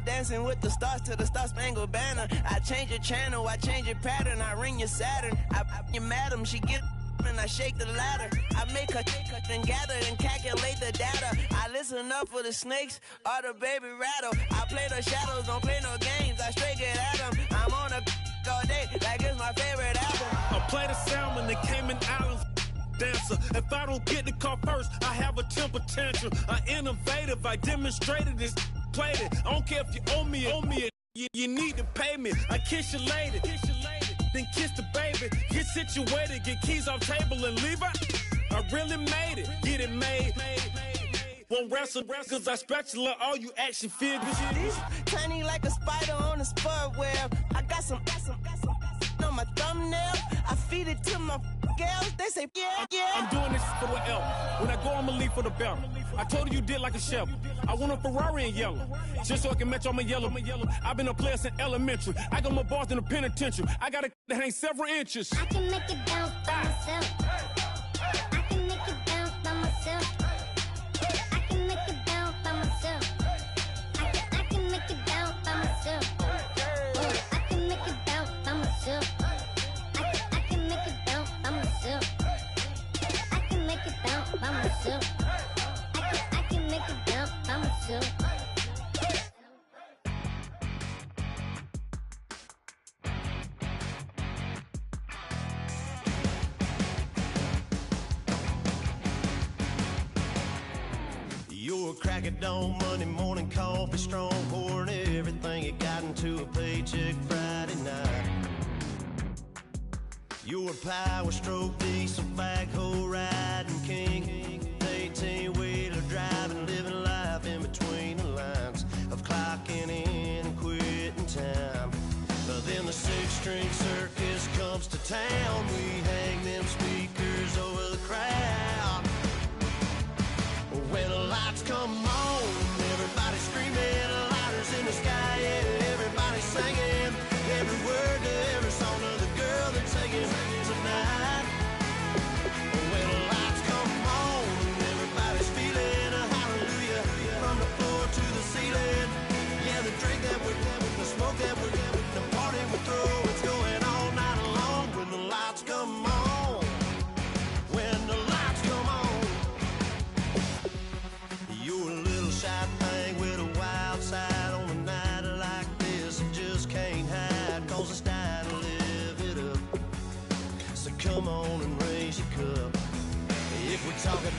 Dancing with the stars to the Star-Spangled Banner. I change your channel, I change your pattern, I ring your Saturn. I you madam, she get and I shake the ladder. I make her and gather and calculate the data. I listen up for the snakes or the baby rattle. I play the shadows, don't play no games, I straight get at them. I'm on a all day like it's my favorite album. I play the salmon, the Cayman Islands dancer. If I don't get the car first, I have a temper tantrum. I innovative, I demonstrated this, played it. I don't care if you owe me it. You need to pay me. I kiss your lady, then kiss the baby. Get situated, get keys off table and leave her. I really made it, get it made. Won't wrestle, cause I spatula all you action figures. Tiny like a spider on a spud web. I got some on my thumbnail. I feed it to my girls. They say, yeah. I'm doing this for the L. When I go, I'ma leave for the bell. I told you did like a shovel. I want a Ferrari in yellow, just so I can match all my yellow. I've been a player since elementary. I got more bars in the penitentiary. I got a that hangs several inches. I can make it bounce by myself. I can make it bounce by myself. I can make it bounce by myself. I can make it bounce by myself. I can make it bounce by myself. I can make it bounce by myself. I can make it bounce by myself. I can make it bounce by myself. You're a crack at dawn, Monday morning coffee, strong, pouring everything you got into a paycheck Friday night. You're a power stroke, diesel backhoe riding king, 18-wheeler driving, living life in between the lines of clocking in and quitting time. But then the six-string circus comes to town, we hang them speakers over the crowd. When the lights come on, everybody's screaming, lighters in the sky, yeah, everybody's singing every word to every song of the girl they're taking tonight. When the lights come on, everybody's feeling a hallelujah from the floor to the ceiling. Yeah,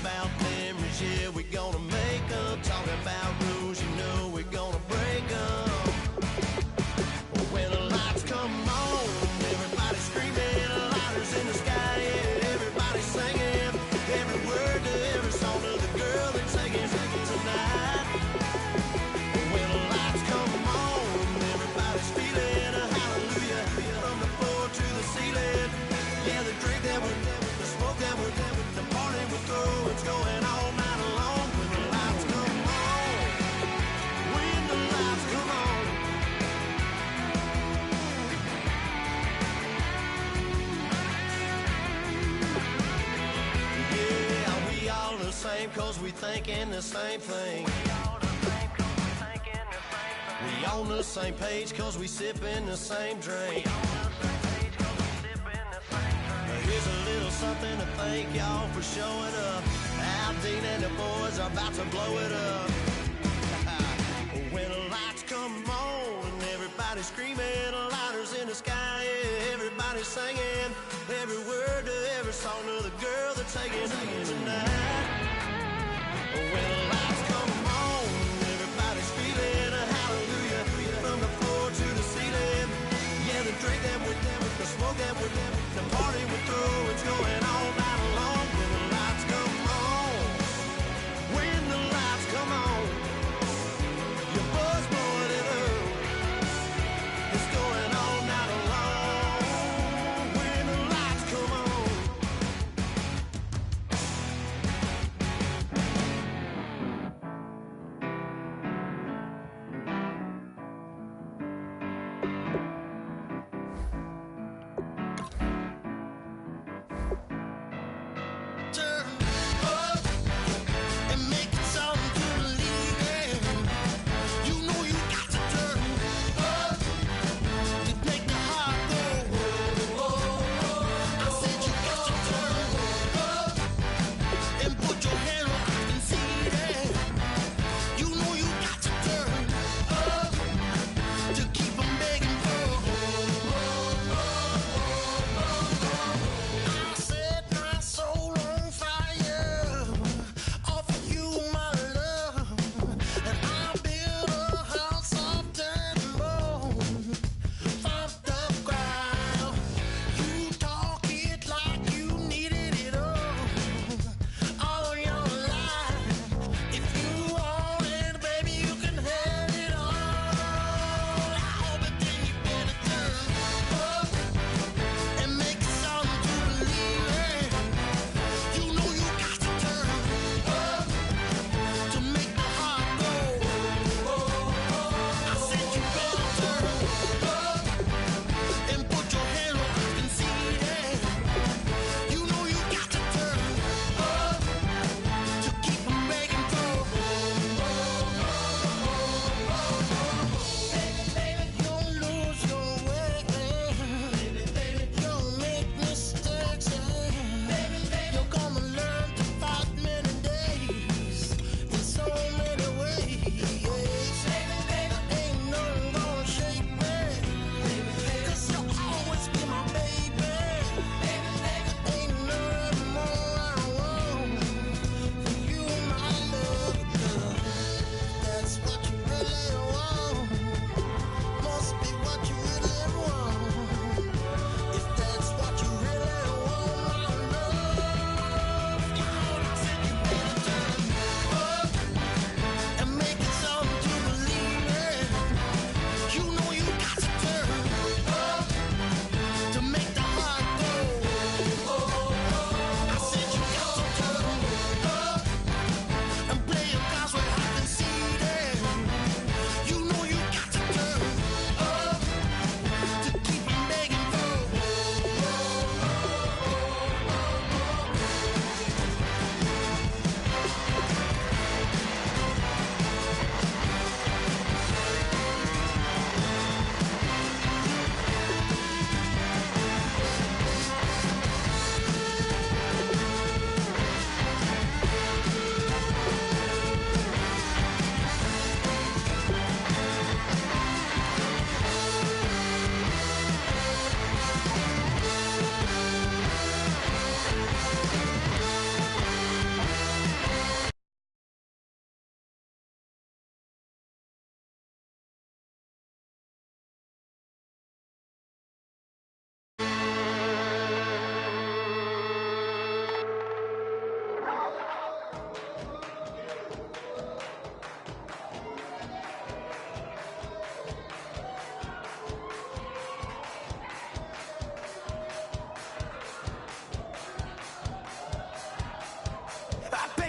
about memories, yeah, we gonna make them. Talking about rules, you know we're gonna break them. When the lights come on, everybody screaming, lighters in the sky, yeah, everybody singing, every word to every song of the girl that's singing tonight. When the lights come on, everybody's feeling a hallelujah, from the floor to the ceiling. Yeah, the drink that we're, the smoke that we're, the party we're through, it's going all night long. When the lights come on, when the lights come on. Yeah, we all the same cause we thinking the same thing. We on the same page cause we sipping the same drink. Here's a little something to thank y'all for showing up. Al Dean and the boys are about to blow it up. When the lights come on and everybody's screaming, lighters in the sky, yeah, everybody's singing, every word to every song of the girl that's taking tonight. When the lights come on, everybody's feeling a hallelujah, from the floor to the ceiling. Yeah, the drink that we're with, the smoke that we're the party we're through, it's going all night long. When the lights come on, when the lights come on.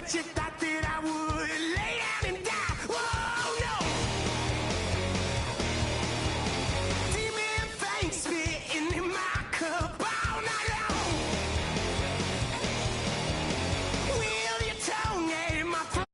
bet you thought that I would lay down and die. Whoa, no. Demon face spitting in my cup all night long. Will your tongue in my throat?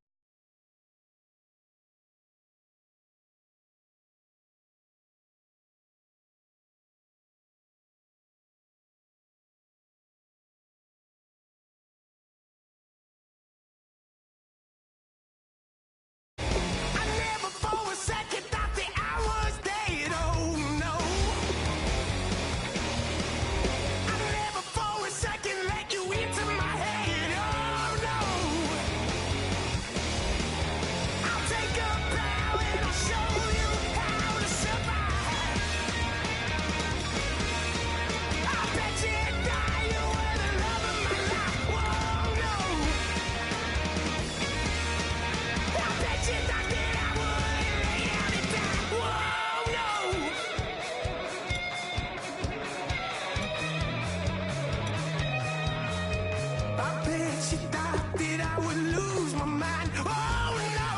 I never for a second thought that I was dead. Oh no. I never for a second let you into my head. Oh no. I'll take a bow and I'll show you how to survive. I bet you die, you were the love of my life. Whoa, no. I bet you thought that I would lay down and die. Whoa, no. I bet you thought that I would lose my mind. Oh no.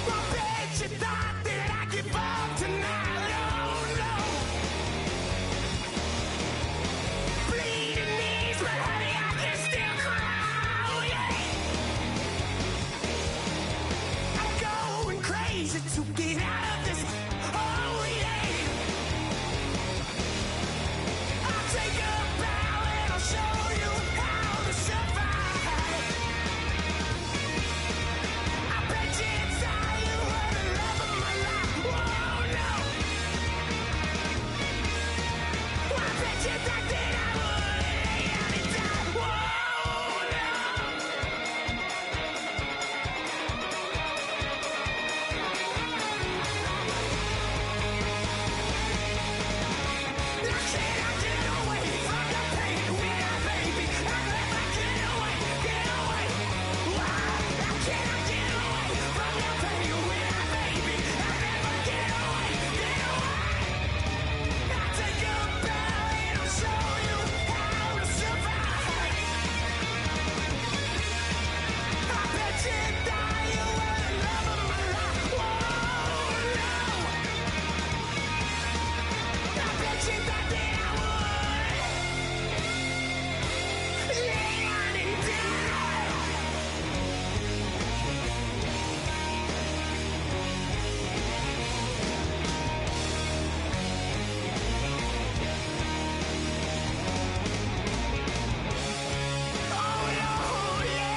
I bet you thought that I'd give up tonight. Oh no. Bleeding knees, but honey, I can still cry. Oh yeah. I'm going crazy to get out of this. Oh yeah. I'll take a bow and I'll show you how to survive. I bet you inside you were the love of my life. Whoa, no. I bet you thought that I would lay down and die. Whoa, no. Now can I get away from the pain when I, baby, I never get away. Why? Now can I get away from the pain when I, baby, I never get away. I'll take a bow and I'll show you how to survive. I bet you die, you were the love of my life. Whoa, no. I bet you thought that I would lay down and die. Oh no, yeah.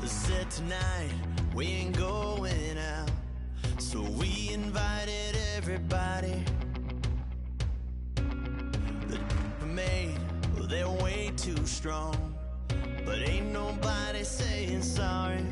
Said tonight we ain't going out, so we invited everybody. The we made, well, they're way too strong, but ain't nobody saying sorry.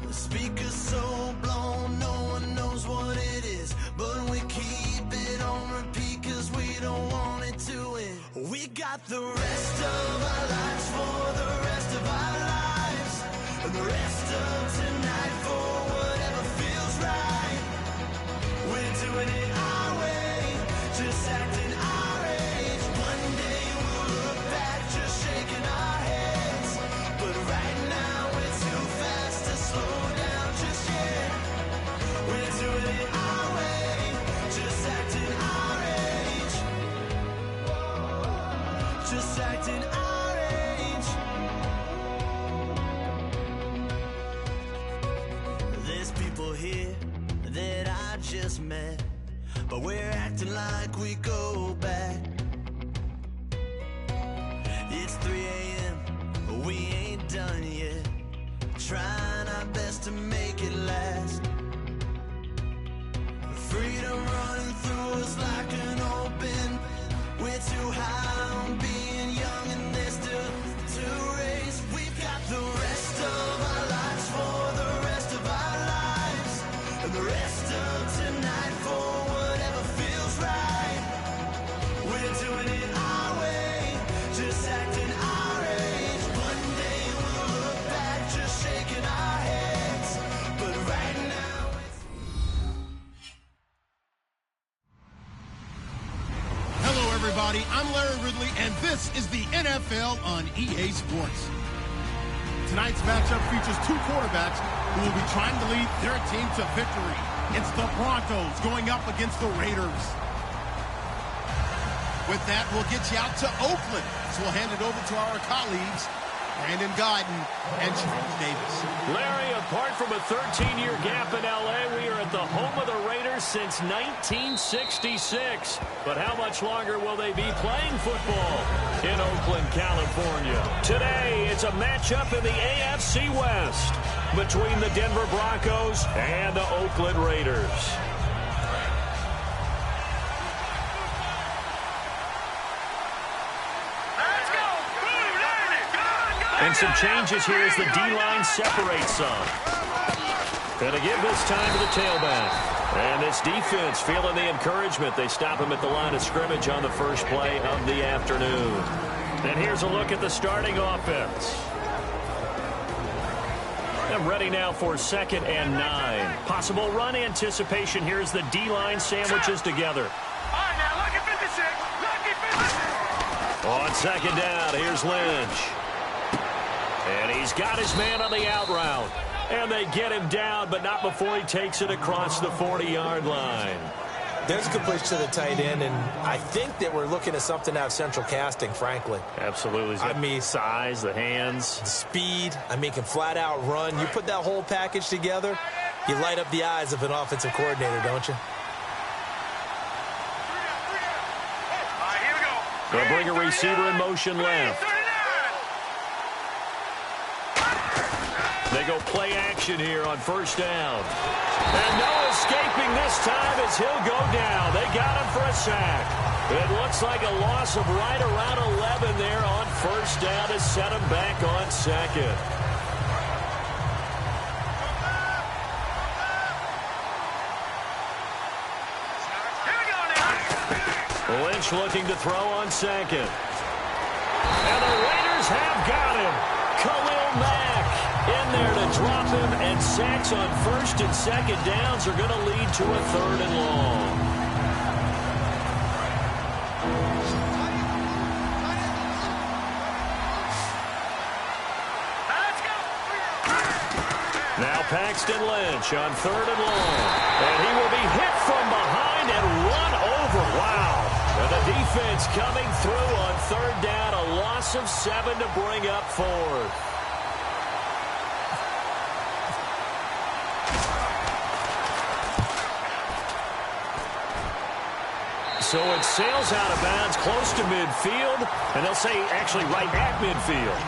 The speaker's so blown, no one knows what it is, but we keep it on repeat 'cause we don't want it to end. We got the rest of our lives for the rest of our lives, and the rest of tonight for whatever feels right. We're doing it our way, just acting our age. One day we'll look back just shaking our heads, but right now we're too fast to slow down just yet. We're doing it our way, just acting our age. Just acting our age. There's people here that I just met, but we're acting like we go back. It's 3 a.m. done yet. Trying our best to make it last. Freedom running through us like an open. We're too high on being young and there's still to race. We've got the rest of our lives for the rest of our lives. And the rest of tonight for whatever feels right. We're doing it our way, just acting our age. One day we'll look back just shaking our heads. But right now it's... Hello, everybody. I'm Larry Ridley, and this is the NFL on EA Sports. Tonight's matchup features two quarterbacks who will be trying to lead their team to victory. It's the Broncos going up against the Raiders. With that, we'll get you out to Oakland. So we'll hand it over to our colleagues, Brandon Guyton and Charles Davis. Larry, apart from a 13-year gap in L.A., we are at the home of the Raiders since 1966. But how much longer will they be playing football in Oakland, California? Today, it's a matchup in the AFC West between the Denver Broncos and the Oakland Raiders. And some changes here as the D-line separates some. And to give this time to the tailback. And this defense feeling the encouragement. They stop him at the line of scrimmage on the first play of the afternoon. And here's a look at the starting offense. And ready now for 2nd and 9. Possible run anticipation here as the D-line sandwiches together. All right, now, lucky 56. Lucky 56. On 2nd down, here's Lynch. And he's got his man on the out route. And they get him down, but not before he takes it across the 40-yard line. There's a completion to the tight end, and I think that we're looking at something out of central casting, frankly. Absolutely. I mean, size, the hands. The speed, I mean, can flat out run. You put that whole package together, you light up the eyes of an offensive coordinator, don't you? All right, here we go. They'll bring a receiver in motion left. They go play action here on 1st down. And no escaping this time as he'll go down. They got him for a sack. It looks like a loss of right around 11 there on 1st down to set him back on 2nd. Here we go now. Lynch looking to throw on 2nd. And the Raiders have got him. Khalil Mack in there to drop him, and sacks on 1st and 2nd downs are going to lead to a 3rd and long. Let's go. Now Paxton Lynch on 3rd and long. And he will be hit from behind and run over. Wow. And the defense coming through on 3rd down. A loss of 7 to bring up 4th. So it sails out of bounds close to midfield, and they'll say actually right at midfield.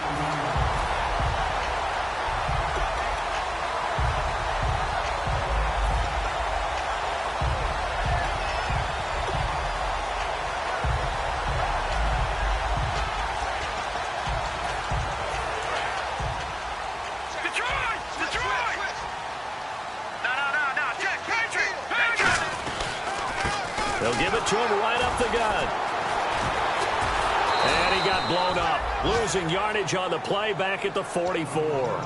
Detroit! Detroit! No, check, Patriot! They'll give it to him right up the gut. And he got blown up. Losing yardage on the play back at the 44.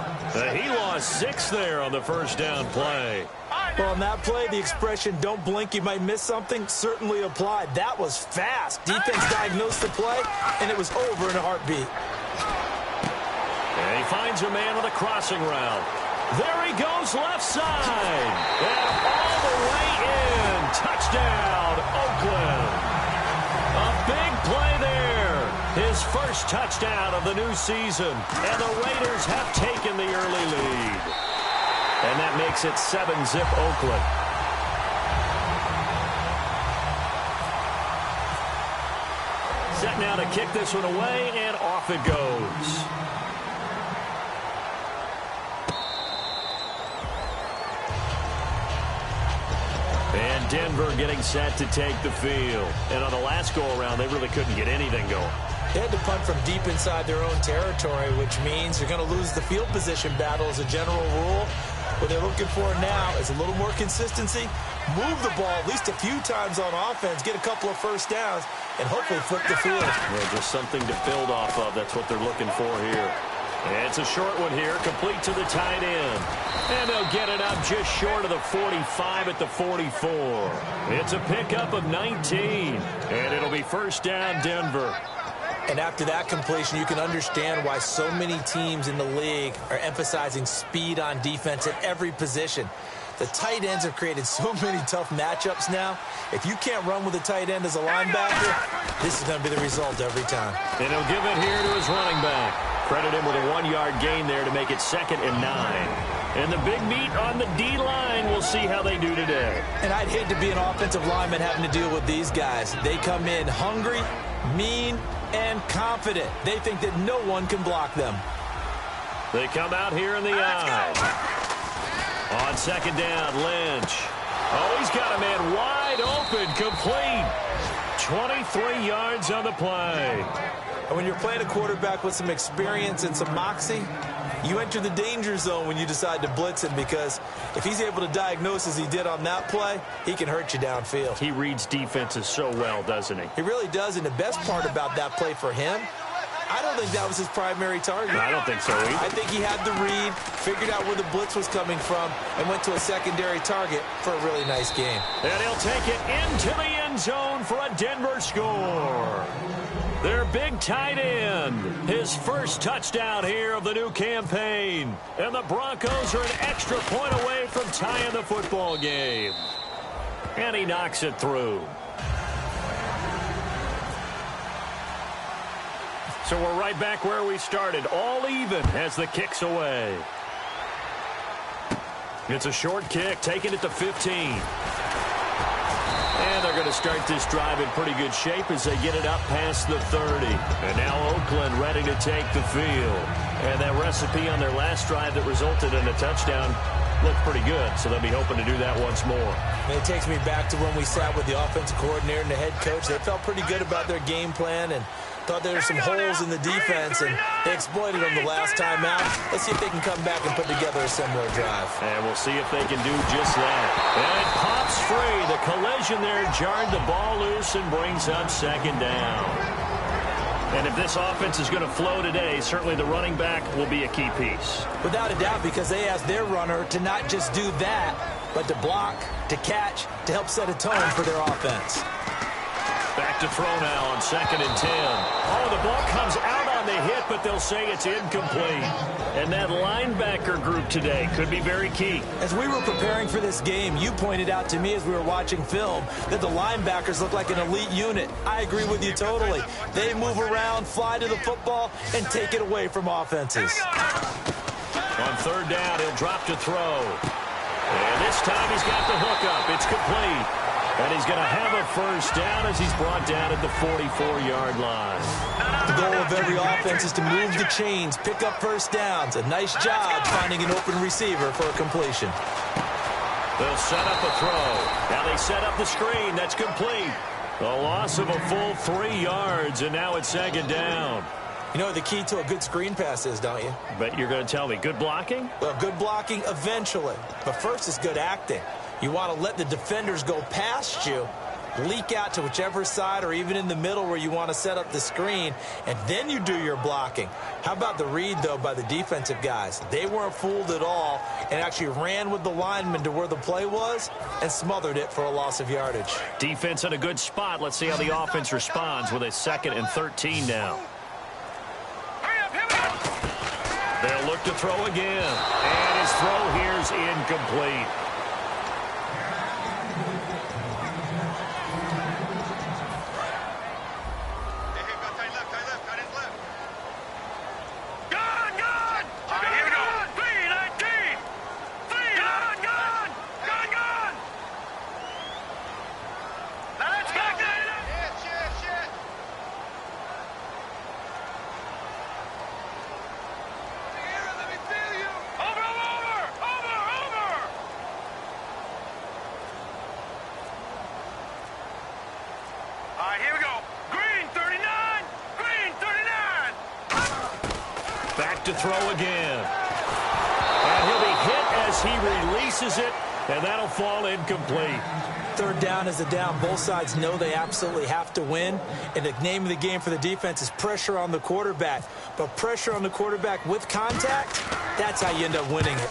He lost 6 there on the 1st down play. Well, on that play, the expression, don't blink, you might miss something, certainly applied. That was fast. Defense diagnosed the play, and it was over in a heartbeat. And he finds a man with a crossing route. There he goes left side. And all the way in. Touchdown, Oakland. A big play there. His first touchdown of the new season. And the Raiders have taken the early lead. And that makes it 7-zip Oakland. Set now to kick this one away, and off it goes. Denver getting set to take the field. And on the last go-around, they really couldn't get anything going. They had to punt from deep inside their own territory, which means you're going to lose the field position battle as a general rule. What they're looking for now is a little more consistency, move the ball at least a few times on offense, get a couple of first downs, and hopefully flip the field. Well, just something to build off of. That's what they're looking for here. And it's a short one here, complete to the tight end. And they'll get it up just short of the 45 at the 44. It's a pickup of 19, and it'll be first down, Denver. And after that completion, you can understand why so many teams in the league are emphasizing speed on defense at every position. The tight ends have created so many tough matchups now. If you can't run with a tight end as a linebacker, this is going to be the result every time. And he'll give it here to his running back. Credit him with a 1-yard gain there to make it 2nd and 9. And the big meat on the D-line, we'll see how they do today. And I'd hate to be an offensive lineman having to deal with these guys. They come in hungry, mean, and confident. They think that no one can block them. They come out here in the eye. On 2nd down, Lynch. Oh, he's got a man wide open, complete. 23 yards on the play. And when you're playing a quarterback with some experience and some moxie, you enter the danger zone when you decide to blitz him, because if he's able to diagnose as he did on that play, he can hurt you downfield. He reads defenses so well, doesn't he? He really does, and the best part about that play for him, I don't think that was his primary target. I don't think so either. I think he had the read, figured out where the blitz was coming from, and went to a secondary target for a really nice game. And he'll take it into the end zone for a Denver score. Their big tight end, his first touchdown here of the new campaign. And the Broncos are an extra point away from tying the football game. And he knocks it through. So we're right back where we started, all even as the kick's away. It's a short kick, taking it to 15. And they're going to start this drive in pretty good shape as they get it up past the 30. And now Oakland ready to take the field. And that recipe on their last drive that resulted in a touchdown looked pretty good, so they'll be hoping to do that once more. And it takes me back to when we sat with the offensive coordinator and the head coach. They felt pretty good about their game plan and thought there were some holes in the defense, and they exploited them the last time out. Let's see if they can come back and put together a similar drive. And we'll see if they can do just that. And it pops free. The collision there jarred the ball loose and brings up 2nd down. And if this offense is going to flow today, certainly the running back will be a key piece. Without a doubt, because they asked their runner to not just do that, but to block, to catch, to help set a tone for their offense. Back to throw now on 2nd and 10. Oh, the ball comes out on the hit, but they'll say it's incomplete. And that linebacker group today could be very key. As we were preparing for this game, you pointed out to me as we were watching film that the linebackers look like an elite unit. I agree with you totally. They move around, fly to the football, and take it away from offenses. On 3rd down, he'll drop to throw. And this time he's got the hook up. It's complete. And he's going to have a first down as he's brought down at the 44-yard line. The goal of every offense is to move the chains, pick up first downs. A nice job finding an open receiver for a completion. They'll set up a throw. Now they set up the screen. That's complete. A loss of a full 3 yards, and now it's 2nd down. You know what the key to a good screen pass is, don't you? But you're going to tell me, good blocking? Well, good blocking eventually. But first is good acting. You want to let the defenders go past you, leak out to whichever side or even in the middle where you want to set up the screen, and then you do your blocking. How about the read, though, by the defensive guys? They weren't fooled at all and actually ran with the lineman to where the play was and smothered it for a loss of yardage. Defense in a good spot. Let's see how the offense responds with a 2nd and 13 now. They'll look to throw again, and his throw here's incomplete. right, here we go. Green 39. Green 39. Back to throw again. And he'll be hit as he releases it, and that'll fall incomplete. Third down is a down. Both sides know they absolutely have to win. And the name of the game for the defense is pressure on the quarterback. But pressure on the quarterback with contact, that's how you end up winning it.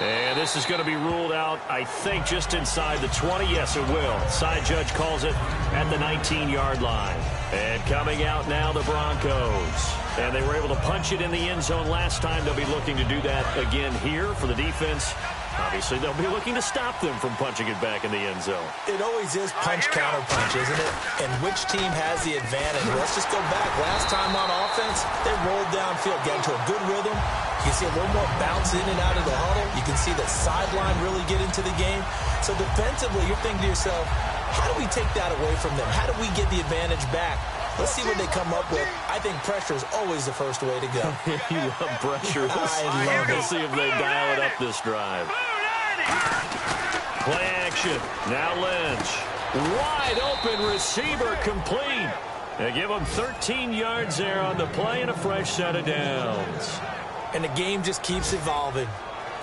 And this is going to be ruled out, I think, just inside the 20. Yes, it will. Side judge calls it at the 19-yard line. And coming out now, the Broncos. And they were able to punch it in the end zone last time. They'll be looking to do that again here for the defense. Obviously, they'll be looking to stop them from punching it back in the end zone. It always is punch-counter-punch, isn't it? And which team has the advantage? Let's just go back. Last time on offense, they rolled downfield, got into a good rhythm. You see a little more bounce in and out of the huddle. You can see the sideline really get into the game. So defensively, you're thinking to yourself, how do we take that away from them? How do we get the advantage back? Let's see what they come up with. I think pressure is always the first way to go. You love pressure. I love it. We'll see if they dial it up this drive. Play action. Now Lynch. Wide open receiver complete. They give him 13 yards there on the play and a fresh set of downs. And the game just keeps evolving.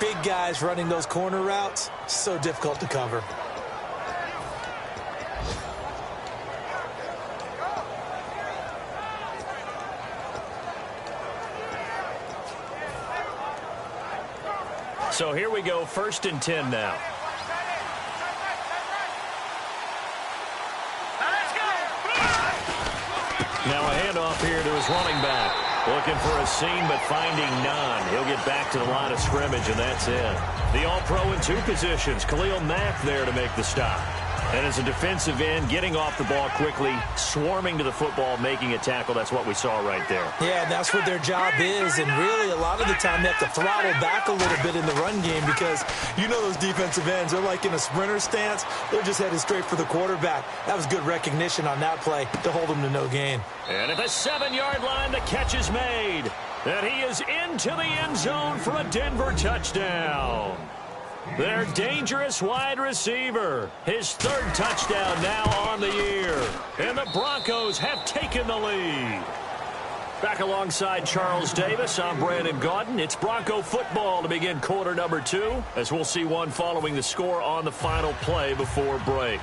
Big guys running those corner routes, so difficult to cover. So here we go, 1st and 10 now. Now a handoff here to his running back. Looking for a seam, but finding none. He'll get back to the line of scrimmage, and that's it. The All-Pro in 2 positions. Khalil Mack there to make the stop. And as a defensive end, getting off the ball quickly, swarming to the football, making a tackle. That's what we saw right there. Yeah, that's what their job is. And really, a lot of the time, they have to throttle back a little bit in the run game because you know those defensive ends, they're like in a sprinter stance. They're just headed straight for the quarterback. That was good recognition on that play to hold them to no gain. And at the 7-yard line, the catch is made. And he is into the end zone for a Denver touchdown. Their dangerous wide receiver. His 3rd touchdown now on the year. And the Broncos have taken the lead. Back alongside Charles Davis, I'm Brandon Gaudin. It's Bronco football to begin quarter number 2, as we'll see one following the score on the final play before break.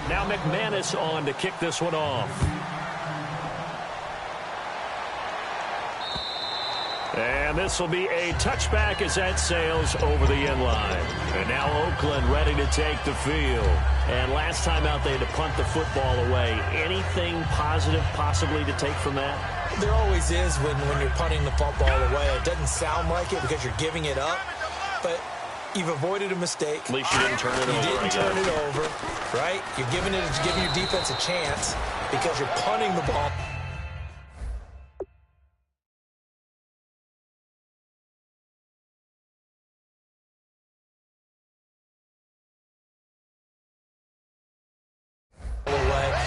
Now McManus on to kick this one off. And this will be a touchback as that sails over the end line. And now Oakland ready to take the field. And last time out, they had to punt the football away. Anything positive possibly to take from that? There always is when you're punting the football away. It doesn't sound like it because you're giving it up, but you've avoided a mistake. At least you didn't turn it over. You didn't turn it over, right? You're giving your defense a chance because you're punting the ball.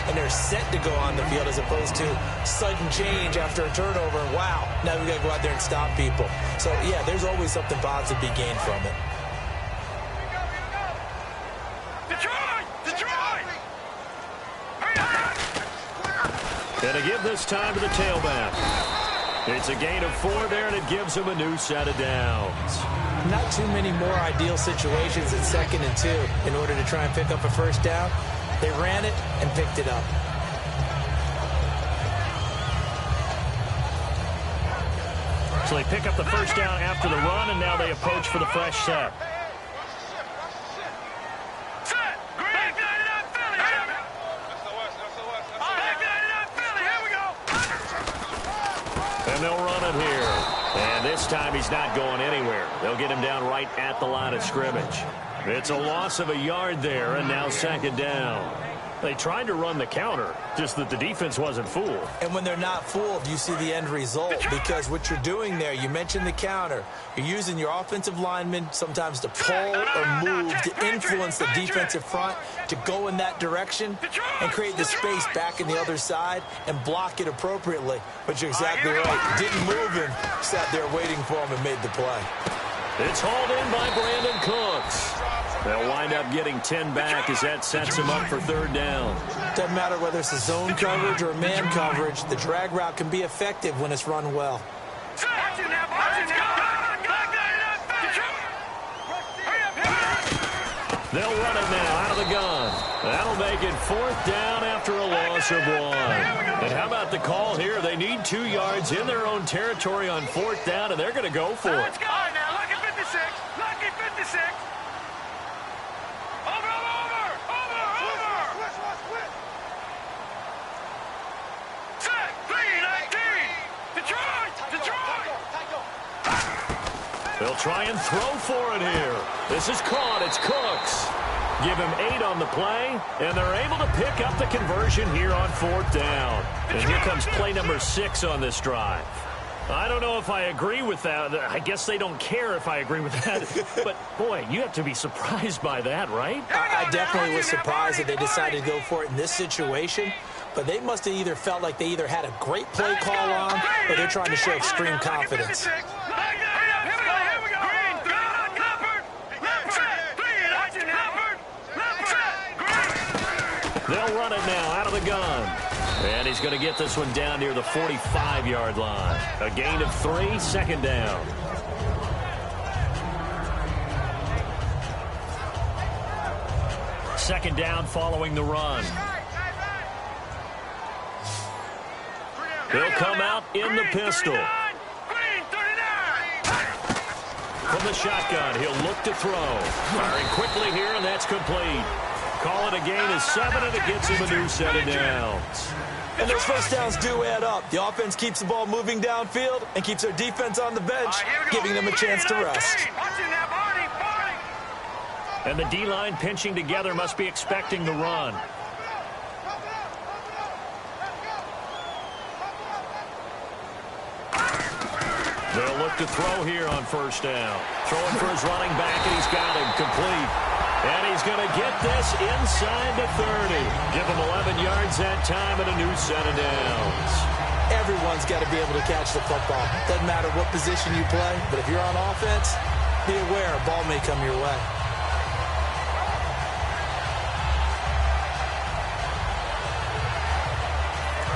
And they're set to go on the field as opposed to sudden change after a turnover. Wow, now we got to go out there and stop people. So, yeah, there's always something positive to be gained from it. And to give this time to the tailback. It's a gain of 4 there, and it gives him a new set of downs. Not too many more ideal situations at 2nd and 2 in order to try and pick up a first down. They ran it and picked it up. So they pick up the first down after the run, and now they approach for the fresh set. And they'll run it here. And this time he's not going anywhere. They'll get him down right at the line of scrimmage. It's a loss of a yard there, and now 2nd down. They tried to run the counter, just that the defense wasn't fooled. And when they're not fooled, you see the end result, because what you're doing there, you mentioned the counter. You're using your offensive linemen sometimes to pull or move to influence the defensive front to go in that direction and create the space back in the other side and block it appropriately. But you're exactly right. Didn't move him, sat there waiting for him and made the play. It's hauled in by Brandon Cooks. They'll wind up getting 10 back as that sets them up for third down. Doesn't matter whether it's a zone coverage or man coverage, the drag route can be effective when it's run well. They'll run it now out of the gun. That'll make it fourth down after a loss of 1. And how about the call here? They need 2 yards in their own territory on fourth down, and they're going to go for it. Let's go now. Lucky 56. Lucky 56. Over. Set. 3-19. Detroit. They'll try and throw for it here. This is caught. It's Cooks. Give him 8 on the play, and they're able to pick up the conversion here on fourth down. And here comes play number 6 on this drive. I don't know if I agree with that. I guess they don't care if I agree with that. But, boy, you have to be surprised by that, right? I definitely was surprised that they decided to go for it in this situation. But they must have either felt like they either had a great play call on or they're trying to show extreme confidence. They'll run it now out of the gun. And he's going to get this one down near the 45-yard line. A gain of 3, second down. Second down following the run. He'll come out in the pistol. From the shotgun, he'll look to throw. Firing quickly here, and that's complete. Call it a gain of 7, and it gets him a new set of downs. And those first downs do add up. The offense keeps the ball moving downfield and keeps their defense on the bench, giving them a chance to rest. And the D-line pinching together must be expecting the run. They'll look to throw here on first down. Throwing for his running back, and he's got him complete. And he's going to get this inside the 30. Give him 11 yards that time and a new set of downs. Everyone's got to be able to catch the football. Doesn't matter what position you play, but if you're on offense, be aware a ball may come your way.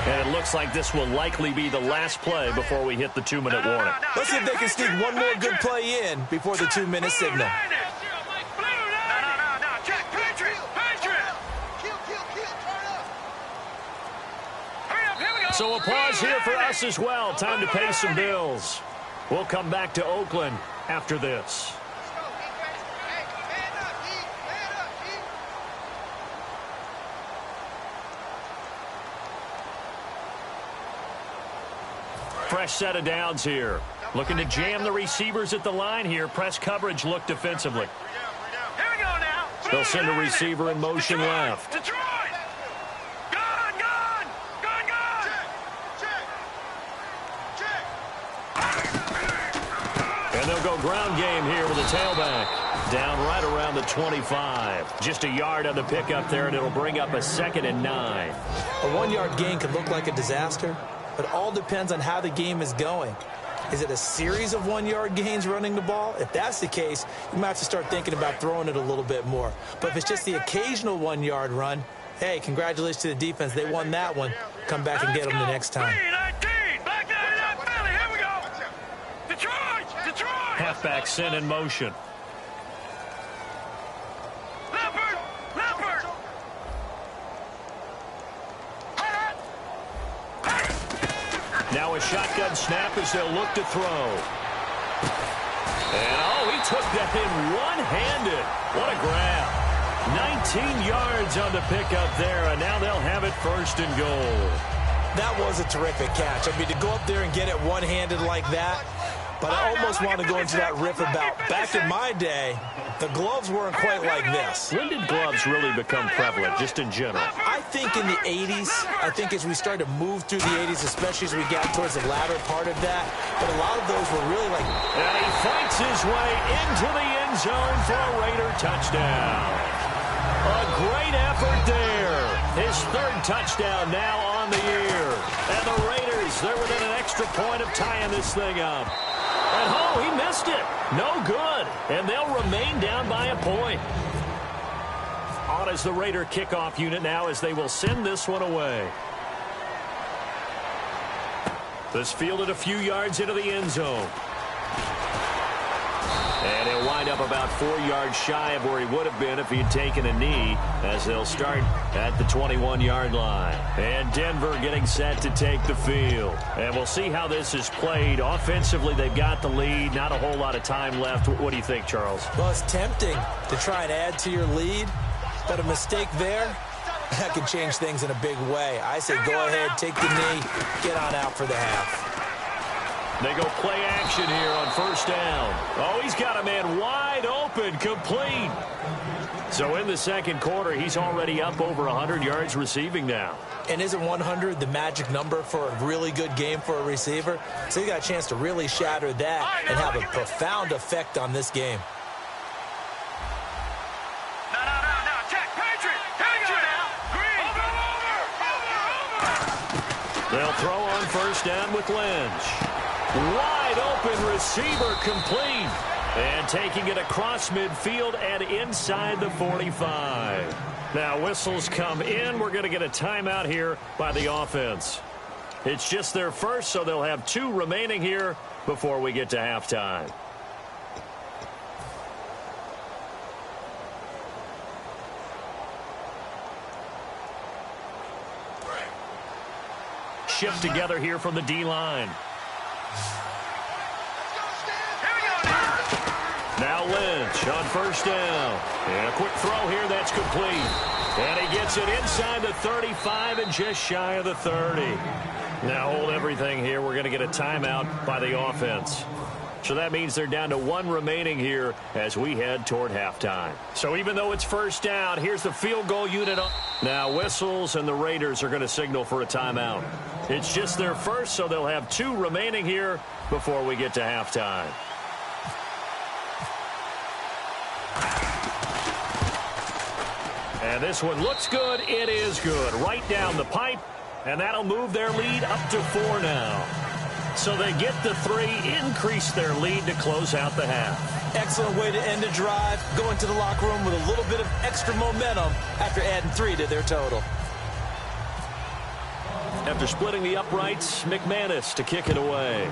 And it looks like this will likely be the last play before we hit the 2-minute warning. Let's see if they can sneak one more good play in before the 2-minute signal. So a pause here for us as well. Time to pay some bills. We'll come back to Oakland after this. Fresh set of downs here. Looking to jam the receivers at the line here. Press coverage look defensively. Here we go now. They'll send a receiver in motion left. Detroit. Gone. And they'll go ground game here with a tailback. Down right around the 25. Just a yard on the pickup there, and it'll bring up a 2nd and 9. A 1-yard gain could look like a disaster, but all depends on how the game is going. Is it a series of 1-yard gains running the ball? If that's the case, you might have to start thinking about throwing it a little bit more. But if it's just the occasional 1-yard run, hey, congratulations to the defense. They won that one. Come back and get them the next time. Here we go. Detroit. Halfback sent in motion. Leopard. Now a shotgun snap as they'll look to throw. And, he took that in one-handed. What a grab. 19 yards on the pickup there, and now they'll have it 1st and goal. That was a terrific catch. I mean, to go up there and get it one-handed like that, but I almost want to go into that riff about back in my day, the gloves weren't quite like this. When did gloves really become prevalent, just in general? I think in the 80s. I think as we started to move through the 80s, especially as we got towards the latter part of that. But a lot of those were really like... And he fights his way into the end zone for a Raider touchdown. A great effort there. His 3rd touchdown now on the year. And the Raiders, they're within an extra point of tying this thing up. And oh, he missed it. No good. And they'll remain down by a point. On is the Raider kickoff unit now as they will send this one away. This fielded a few yards into the end zone. And he'll wind up about 4 yards shy of where he would have been if he had taken a knee, as they'll start at the 21-yard line. And Denver getting set to take the field. And we'll see how this is played. Offensively, they've got the lead. Not a whole lot of time left. What do you think, Charles? Well, it's tempting to try and add to your lead, but a mistake there, that could change things in a big way. I say go ahead, take the knee, get on out for the half. They go play action here on first down. Oh, he's got a man wide open, complete. So in the second quarter, he's already up over 100 yards receiving now. And isn't 100 the magic number for a really good game for a receiver? So you got a chance to really shatter that and have a profound effect on this game. No, check, Patriot. Patriot now. Green. Over. They'll throw on first down with Lynch. Wide open receiver, complete. And taking it across midfield and inside the 45. Now whistles come in. We're going to get a timeout here by the offense. It's just their first, so they'll have 2 remaining here before we get to halftime. Shift together here from the D-line. Now Lynch on first down. And a quick throw here that's complete. And he gets it inside the 35 and just shy of the 30. Now hold everything here. We're going to get a timeout by the offense. So that means they're down to 1 remaining here as we head toward halftime. So even though it's first down, here's the field goal unit. Now whistles and the Raiders are going to signal for a timeout. It's just their first, so they'll have 2 remaining here before we get to halftime. And this one looks good. It is good. Right down the pipe. And that'll move their lead up to 4 now. So they get the 3, increase their lead to close out the half. Excellent way to end the drive. Go into the locker room with a little bit of extra momentum after adding 3 to their total. After splitting the uprights, McManus to kick it away.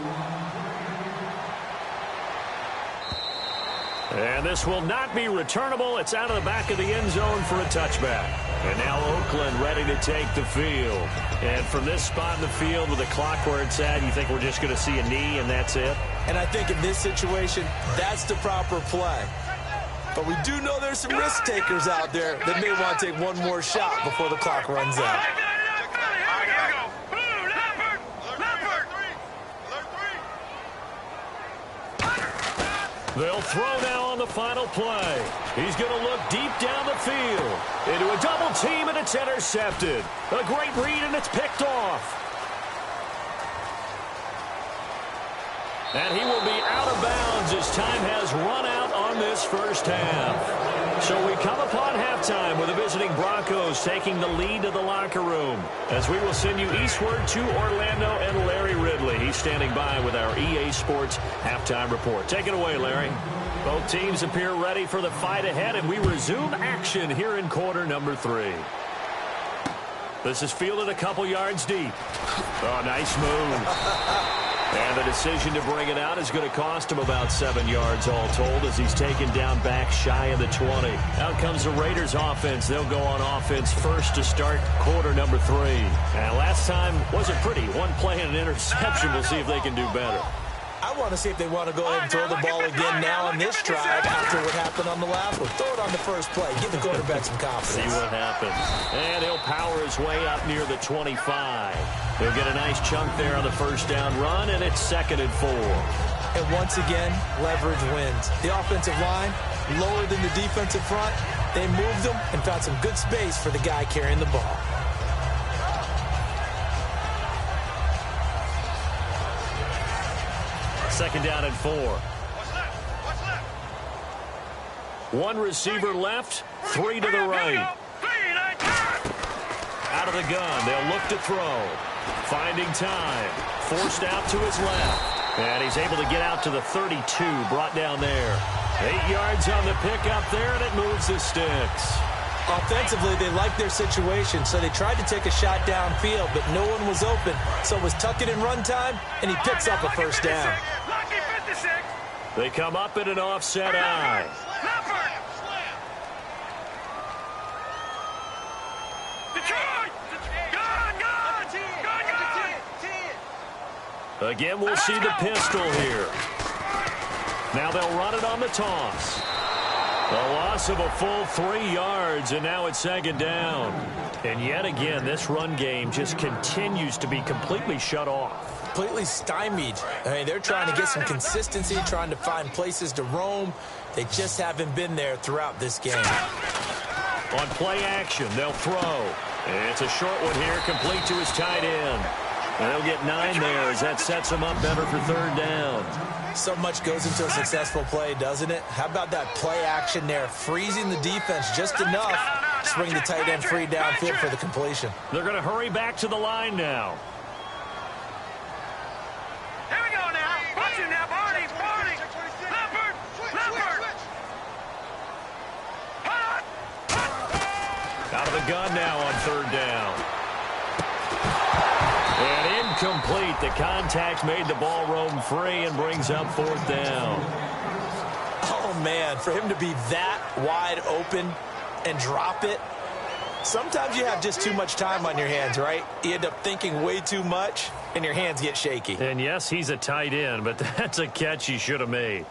And this will not be returnable. It's out of the back of the end zone for a touchback. And now Oakland ready to take the field. And from this spot in the field with the clock where it's at, you think we're just going to see a knee and that's it? And I think in this situation, that's the proper play. But we do know there's some risk takers out there that may want to take one more shot before the clock runs out. They'll throw now on the final play. He's going to look deep down the field. Into a double team, and it's intercepted. A great read, and it's picked off. And he will be out of bounds as time has run out on this first half. So we come upon halftime with the visiting Broncos taking the lead to the locker room. As we will send you eastward to Orlando and Larry Ridley. He's standing by with our EA Sports halftime report. Take it away, Larry. Both teams appear ready for the fight ahead, and we resume action here in quarter number 3. This is fielded a couple yards deep. Oh, nice move. And the decision to bring it out is going to cost him about 7 yards all told as he's taken down back shy of the 20. Out comes the Raiders offense. They'll go on offense first to start quarter number 3. And last time wasn't pretty. 1 play and an interception. We'll see if they can do better. I want to see if they want to go ahead and throw the ball again now on this drive after what happened on the last one. Throw it on the first play. Give the quarterback some confidence. See what happens. And he'll power his way up near the 25. He'll get a nice chunk there on the first down run, and it's 2nd and 4. And once again, leverage wins. The offensive line, lower than the defensive front. They moved them and found some good space for the guy carrying the ball. Second down and 4. One receiver left, 3 to the right. Out of the gun, they'll look to throw. Finding time. Forced out to his left. And he's able to get out to the 32, brought down there. 8 yards on the pickup there, and it moves the sticks. Offensively, they liked their situation, so they tried to take a shot downfield, but no one was open. So it was tuck it in run time, and he picks up a first down. They come up in an offset eye. Again, we'll see the pistol here. Now they'll run it on the toss. A loss of a full 3 yards, and now it's second down. And yet again, this run game just continues to be completely shut off. Completely stymied. I mean, they're trying to get some consistency, trying to find places to roam. They just haven't been there throughout this game. On play action, they'll throw. And it's a short one here, complete to his tight end. And they'll get 9 there as that sets them up better for third down. So much goes into a successful play, doesn't it? How about that play action there, freezing the defense just enough to bring the tight end free downfield for the completion. They're going to hurry back to the line now. Here we go now. Watch it now, Barney. Leopard. Out of the gun now on third down. And incomplete. The contact made the ball roam free and brings up fourth down. Oh, man, for him to be that wide open and drop it. Sometimes you have just too much time on your hands, right? You end up thinking way too much, and your hands get shaky. And yes, he's a tight end, but that's a catch he should have made.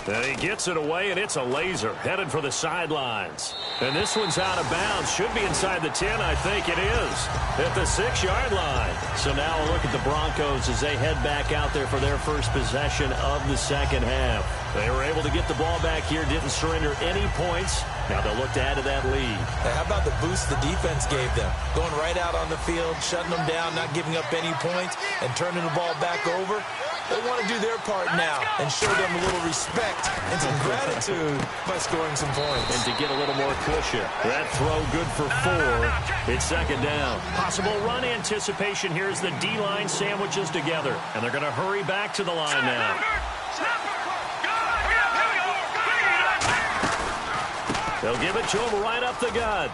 And he gets it away, and it's a laser headed for the sidelines. And this one's out of bounds. Should be inside the 10, I think it is, at the 6-yard line. So now a look at the Broncos as they head back out there for their first possession of the second half. They were able to get the ball back here, didn't surrender any points. Now they'll look to add to that lead. Hey, how about the boost the defense gave them? Going right out on the field, shutting them down, not giving up any points, and turning the ball back over. They want to do their part now and show them a little respect and some gratitude by scoring some points. And to get a little more cushion. That throw good for 4. It's second down. Possible run anticipation here as the D-line sandwiches together. And they're going to hurry back to the line now. They'll give it to him right up the gut.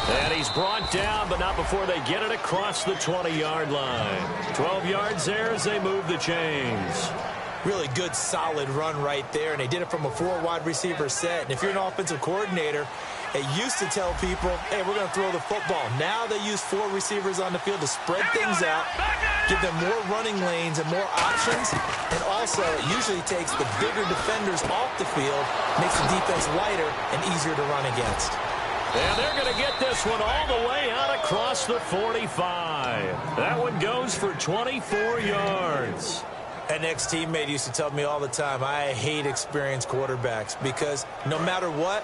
And he's brought down, but not before they get it across the 20-yard line. 12 yards there as they move the chains. Really good, solid run right there, and they did it from a 4-wide receiver set. And if you're an offensive coordinator, they used to tell people, hey, we're going to throw the football. Now they use 4 receivers on the field to spread things out, give them more running lanes and more options, and also it usually takes the bigger defenders off the field, makes the defense lighter and easier to run against. And they're going to get this one all the way out across the 45. That one goes for 24 yards. An ex-teammate used to tell me all the time, I hate experienced quarterbacks because no matter what,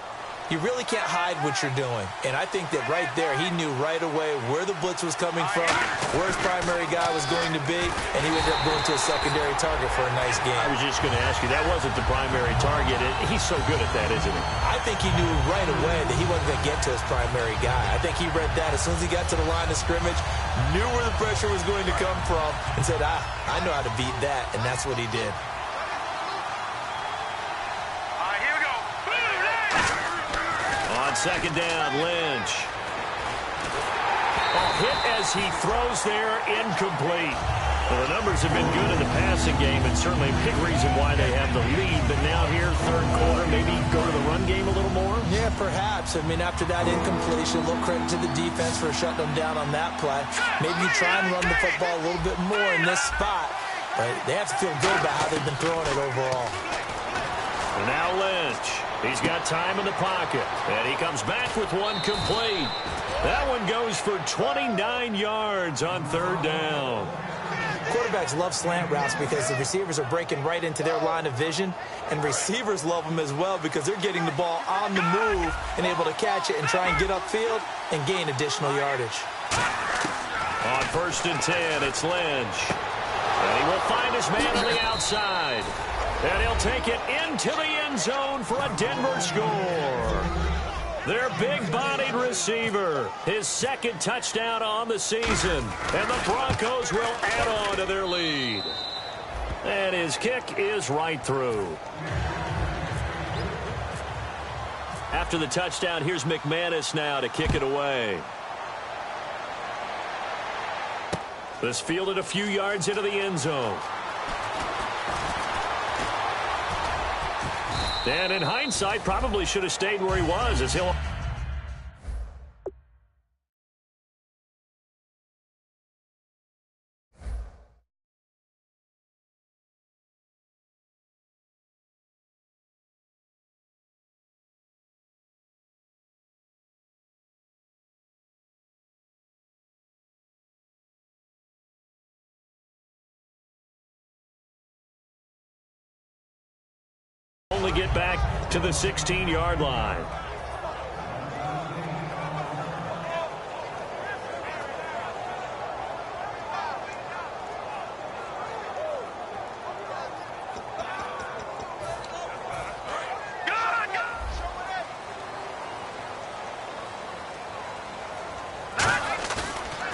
you really can't hide what you're doing. And I think that right there, he knew right away where the blitz was coming from, where his primary guy was going to be, and he ended up going to a secondary target for a nice game. I was just going to ask you, that wasn't the primary target. He's so good at that, isn't he? I think he knew right away that he wasn't going to get to his primary guy. I think he read that as soon as he got to the line of scrimmage, knew where the pressure was going to come from, and said, I know how to beat that, and that's what he did. Second down, Lynch. A hit as he throws there, incomplete. Well, the numbers have been good in the passing game, and certainly a big reason why they have the lead. But now here, third quarter, maybe go to the run game a little more? Yeah, perhaps. I mean, after that incompletion, a little credit to the defense for shutting them down on that play. Maybe you try and run the football a little bit more in this spot. But they have to feel good about how they've been throwing it overall. And now Lynch. He's got time in the pocket, and he comes back with one complete. That one goes for 29 yards on third down. Quarterbacks love slant routes because the receivers are breaking right into their line of vision, and receivers love them as well because they're getting the ball on the move and able to catch it and try and get upfield and gain additional yardage. On 1st and 10, it's Lynch. And he will find his man on the outside. And he'll take it into the end zone for a Denver score. Their big-bodied receiver. His second touchdown on the season. And the Broncos will add on to their lead. And his kick is right through. After the touchdown, here's McManus now to kick it away. This fielded a few yards into the end zone. And in hindsight, probably should have stayed where he was as he'll... only get back to the 16-yard line.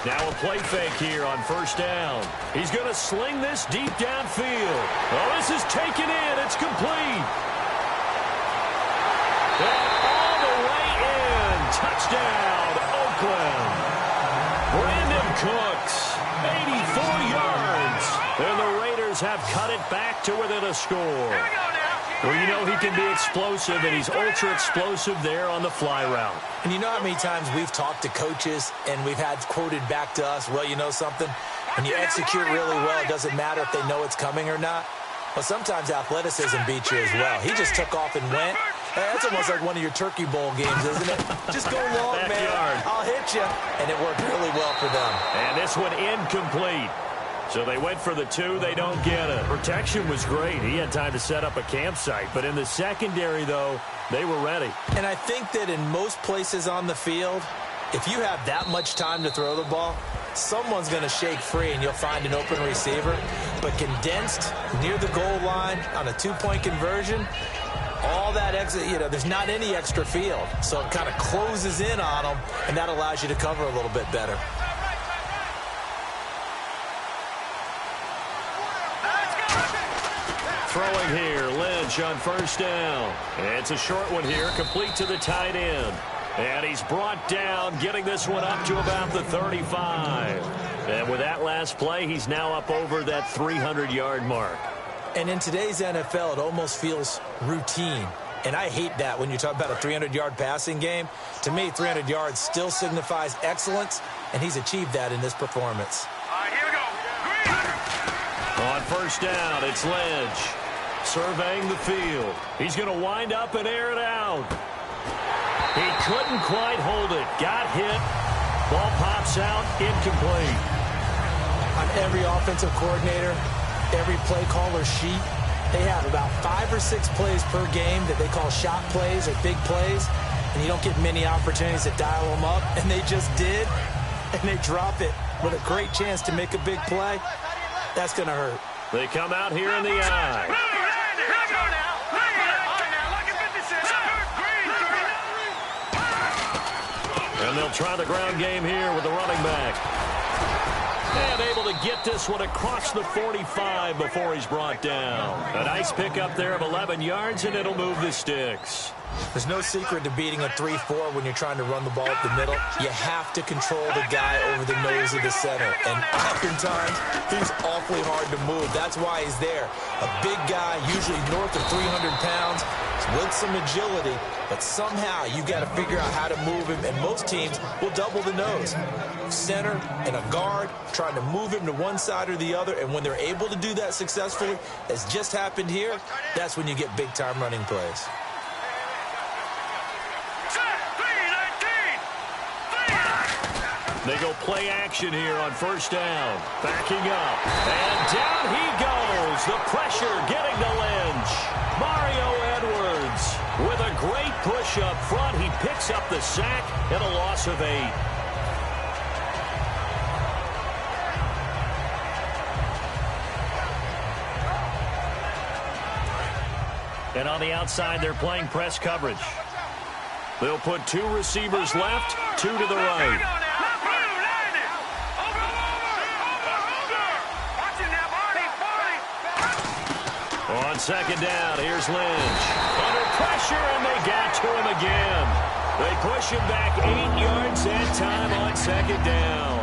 Now a play fake here on first down. He's going to sling this deep downfield. Oh, this is taken in. It's complete. And all the way in. Touchdown, Oakland. Brandon Cooks, 84 yards. And the Raiders have cut it back to within a score. Well, you know he can be explosive, and he's ultra-explosive there on the fly route. And you know how many times we've talked to coaches and we've had quoted back to us, well, you know something? When you execute really well, it doesn't matter if they know it's coming or not. Well, sometimes athleticism beats you as well. He just took off and went. Hey, that's almost like one of your Turkey Bowl games, isn't it? Just go long, man. I'll hit you. And it worked really well for them. And this one incomplete. So they went for the two. They don't get it. Protection was great. He had time to set up a campsite. But in the secondary, though, they were ready. And I think that in most places on the field, if you have that much time to throw the ball, someone's going to shake free and you'll find an open receiver. But condensed near the goal line on a two-point conversion, all that exit, you know, there's not any extra field. So it kind of closes in on them, and that allows you to cover a little bit better. Throwing here, Lynch on first down. It's a short one here, complete to the tight end. And he's brought down, getting this one up to about the 35. And with that last play, he's now up over that 300-yard mark. And in today's NFL, it almost feels routine. And I hate that when you talk about a 300-yard passing game. To me, 300 yards still signifies excellence, and he's achieved that in this performance. All right, here we go. Green. On first down, it's Lynch. Surveying the field. He's going to wind up and air it out. He couldn't quite hold it. Got hit. Ball pops out. Incomplete. On every offensive coordinator, every play caller sheet, they have about 5 or 6 plays per game that they call shot plays or big plays, and you don't get many opportunities to dial them up, and they just did, and they drop it with a great chance to make a big play. That's going to hurt. They come out here in the eye. And they'll try the ground game here with the running back. And able to get this one across the 45 before he's brought down. A nice pickup there of 11 yards, and it'll move the sticks. There's no secret to beating a 3-4 when you're trying to run the ball up the middle. You have to control the guy over the nose of the center. And oftentimes, he's awfully hard to move. That's why he's there. A big guy, usually north of 300 pounds, with some agility. But somehow, you got to figure out how to move him. And most teams will double the nose. Center and a guard trying to move him to one side or the other. And when they're able to do that successfully, as just happened here, that's when you get big-time running plays. They go play action here on first down. Backing up. And down he goes. The pressure getting to Lynch. Mario Edwards with a great push up front. He picks up the sack and a loss of 8. And on the outside, they're playing press coverage. They'll put 2 receivers left, 2 to the right. On second down, here's Lynch. Under pressure, and they got to him again. They push him back 8 yards and time on second down.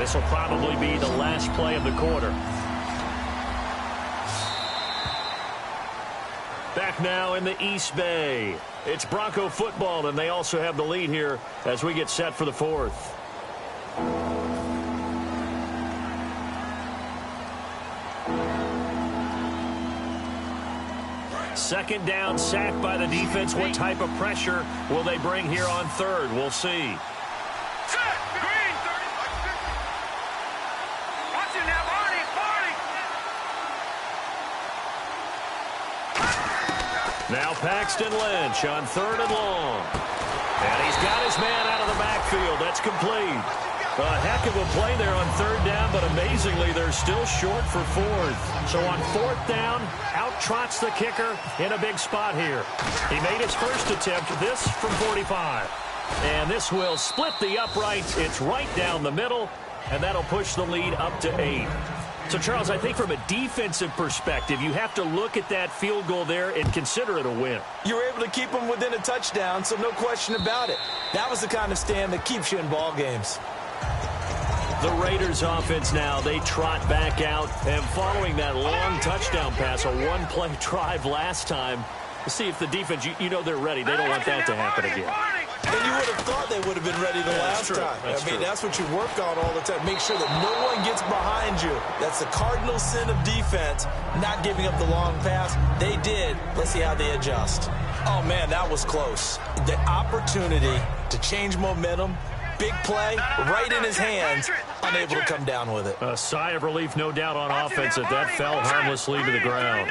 This will probably be the last play of the quarter. Back now in the East Bay. It's Bronco football, and they also have the lead here as we get set for the 4th. Second down, sack by the defense. What type of pressure will they bring here on 3rd? We'll see. Now Paxton Lynch on 3rd and long. And he's got his man out of the backfield. That's complete. A heck of a play there on 3rd down, but amazingly, they're still short for 4th. So on 4th down, out trots the kicker in a big spot here. He made his first attempt, this from 45. And this will split the uprights. It's right down the middle, and that'll push the lead up to 8. So, Charles, I think from a defensive perspective, you have to look at that field goal there and consider it a win. You were able to keep them within a touchdown, so no question about it. That was the kind of stand that keeps you in ball games. The Raiders offense now, they trot back out, and following that long touchdown pass, a one-play drive last time, to see if the defense, you know they're ready. They don't want that to happen again. And you would have thought they would have been ready the last time. That's what you work on all the time. Make sure that no one gets behind you. That's the cardinal sin of defense, not giving up the long pass. They did. Let's see how they adjust. Oh, man, that was close. The opportunity to change momentum, big play, right in his hands, unable to come down with it. A sigh of relief, no doubt, on offense as that fell harmlessly to the ground.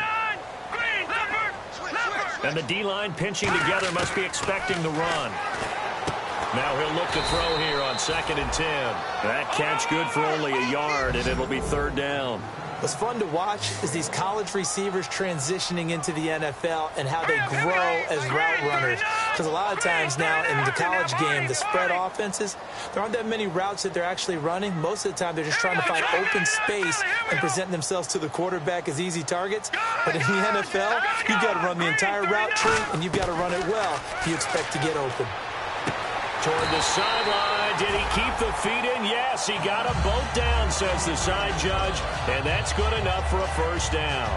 And the D-line pinching together must be expecting the run. Now he'll look to throw here on 2nd and 10. That catch good for only a yard, and it'll be 3rd down. What's fun to watch is these college receivers transitioning into the NFL and how they grow as route runners. Because a lot of times now in the college game, the spread offenses, there aren't that many routes that they're actually running. Most of the time, they're just trying to find open space and present themselves to the quarterback as easy targets. But in the NFL, you've got to run the entire route tree, and you've got to run it well if you expect to get open. Toward the sideline, did he keep the feet in? Yes, he got them both down, says the side judge, and that's good enough for a 1st down.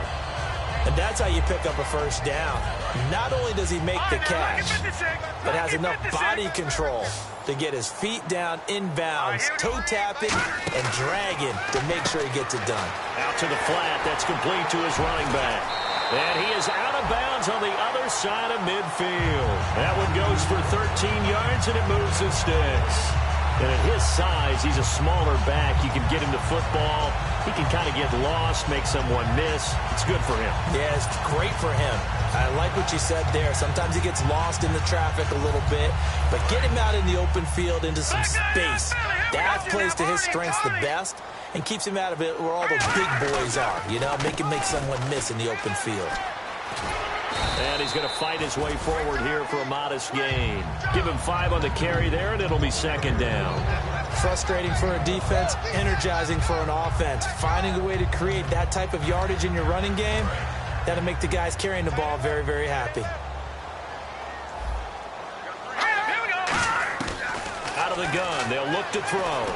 And that's how you pick up a 1st down. Not only does he make the catch, but has enough body control to get his feet down inbounds, toe tapping and dragging to make sure he gets it done. Out to the flat, that's complete to his running back. And he is out of bounds on the other side of midfield. That one goes for 13 yards, and it moves the sticks. And at his size, he's a smaller back. You can get him to football. He can kind of get lost, make someone miss. It's good for him. Yeah, it's great for him. I like what you said there. Sometimes he gets lost in the traffic a little bit, but get him out in the open field into some space. That plays to his strengths the best and keeps him out of it where all the big boys are. You know, make someone miss in the open field. And he's going to fight his way forward here for a modest gain. Give him 5 on the carry there, and it'll be 2nd down. Frustrating for a defense, energizing for an offense. Finding a way to create that type of yardage in your running game, that'll make the guys carrying the ball very, very happy. Out of the gun, they'll look to throw.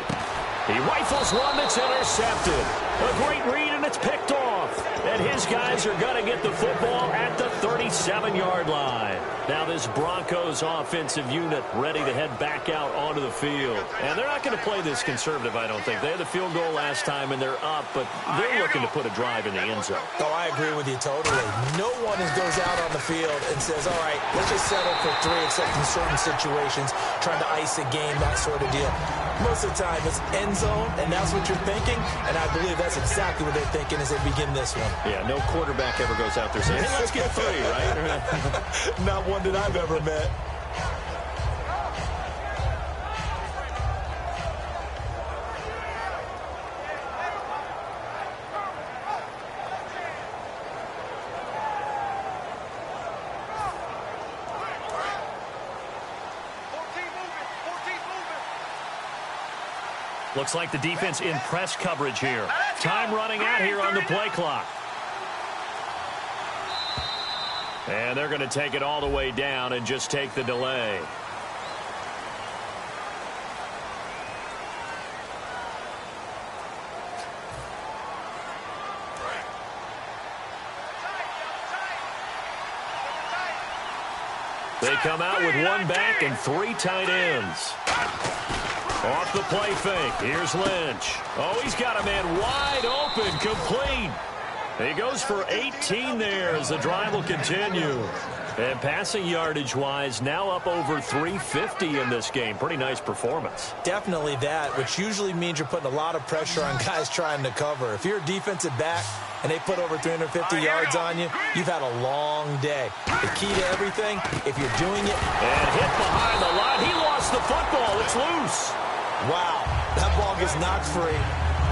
He rifles one that's intercepted. A great read, and it's picked off. And his guys are going to get the football at the 37-yard line. Now this Broncos offensive unit ready to head back out onto the field. And they're not going to play this conservative, I don't think. They had the field goal last time, and they're up, but they're looking to put a drive in the end zone. Oh, I agree with you totally. No one goes out on the field and says, all right, let's just settle for 3, except in certain situations, trying to ice a game, that sort of deal. Most of the time, it's end zone, and that's what you're thinking, and I believe that's exactly what they're thinking as they begin this one. Yeah, no quarterback ever goes out there saying, hey, let's get 3, right? Not one that I've ever met. Looks like the defense in press coverage here. Time running out here on the play clock. And they're going to take it all the way down and just take the delay. They come out with one back and 3 tight ends. Off the play fake. Here's Lynch. Oh, he's got a man wide open, complete. He goes for 18 there as the drive will continue. And passing yardage-wise, now up over 350 in this game. Pretty nice performance. Definitely that, which usually means you're putting a lot of pressure on guys trying to cover. If you're a defensive back and they put over 350 yards on you, you've had a long day. The key to everything, if you're doing it... And hit behind the line. He lost the football. It's loose. Wow, that ball gets knocked free,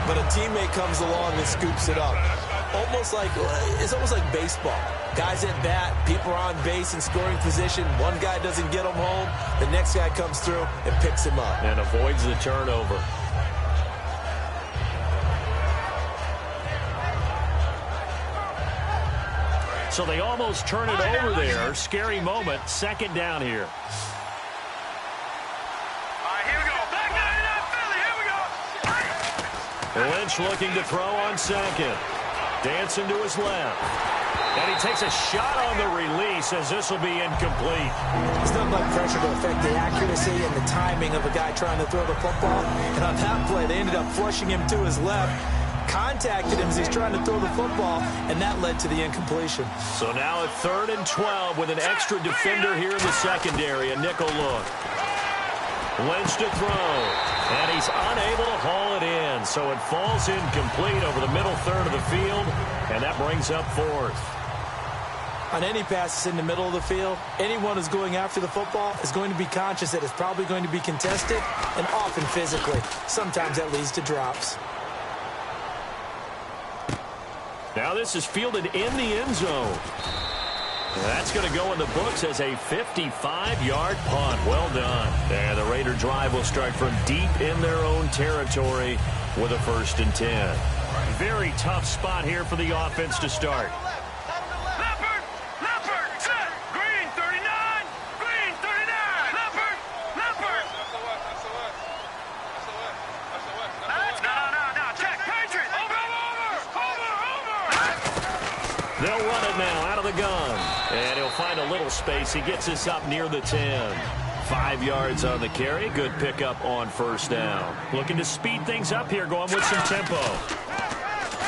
but a teammate comes along and scoops it up. It's almost like baseball. Guys at bat, people are on base in scoring position. One guy doesn't get him home. The next guy comes through and picks him up. And avoids the turnover. So they almost turn it over there. Scary moment. Second down here. Lynch looking to throw on second. Dancing to his left. And he takes a shot on the release as this will be incomplete. There's nothing like pressure to affect the accuracy and the timing of a guy trying to throw the football. And on that play, they ended up flushing him to his left. Contacted him as he's trying to throw the football, and that led to the incompletion. So now at 3rd and 12 with an extra defender here in the secondary. A nickel look. Lynch to throw. And he's unable to haul it in. So it falls incomplete over the middle third of the field. And that brings up 4th. On any passes in the middle of the field, anyone who's going after the football is going to be conscious that it's probably going to be contested, and often physically. Sometimes that leads to drops. Now this is fielded in the end zone. That's going to go in the books as a 55-yard punt. Well done. And the Raider drive will start from deep in their own territory with a 1st and 10. Very tough spot here for the offense to start. Leopard, set. Green 39, Green 39. Leopard. No. Check. Patriot. Over. They'll run it now out of the gun. And he'll find a little space. He gets us up near the 10. 5 yards on the carry. Good pickup on 1st down. Looking to speed things up here, going with some tempo.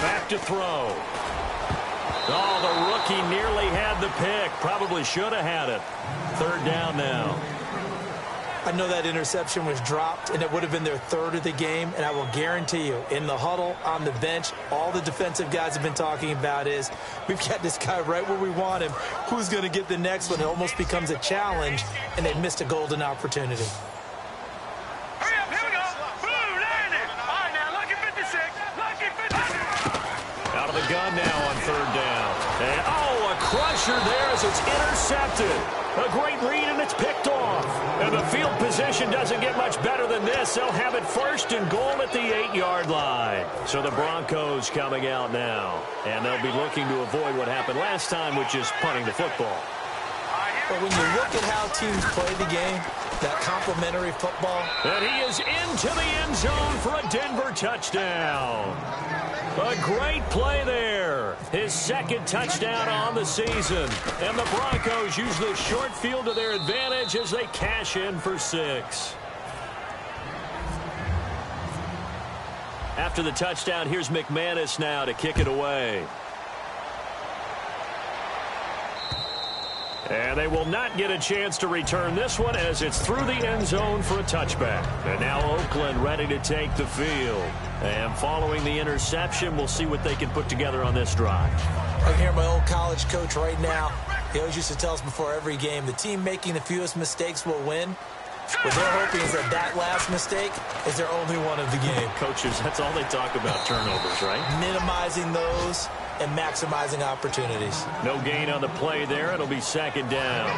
Back to throw. Oh, the rookie nearly had the pick. Probably should have had it. 3rd down now. I know that interception was dropped, and it would have been their 3rd of the game, and I will guarantee you, in the huddle, on the bench, all the defensive guys have been talking about is, we've got this guy right where we want him. Who's going to get the next one? It almost becomes a challenge, and they missed a golden opportunity. Hurry up, here we go. Blue, landing. All right, now, lucky 56. Lucky 56. Out of the gun now on 3rd down. And, a crusher there as it's intercepted. A great read, and it's picked off. And the field position doesn't get much better than this. They'll have it 1st and goal at the 8-yard line. So the Broncos coming out now. And they'll be looking to avoid what happened last time, which is punting the football. But when you look at how teams play the game, that complementary football. And he is into the end zone for a Denver touchdown. A great play there. His 2nd touchdown on the season. And the Broncos use the short field to their advantage as they cash in for 6. After the touchdown, here's McManus now to kick it away. And they will not get a chance to return this one as it's through the end zone for a touchback. And now Oakland ready to take the field. And following the interception, we'll see what they can put together on this drive. I can hear my old college coach right now. He always used to tell us before every game, the team making the fewest mistakes will win. What they're hoping is that last mistake is their only one of the game. Coaches, that's all they talk about, turnovers, right? Minimizing those and maximizing opportunities. No gain on the play there. It'll be 2nd down.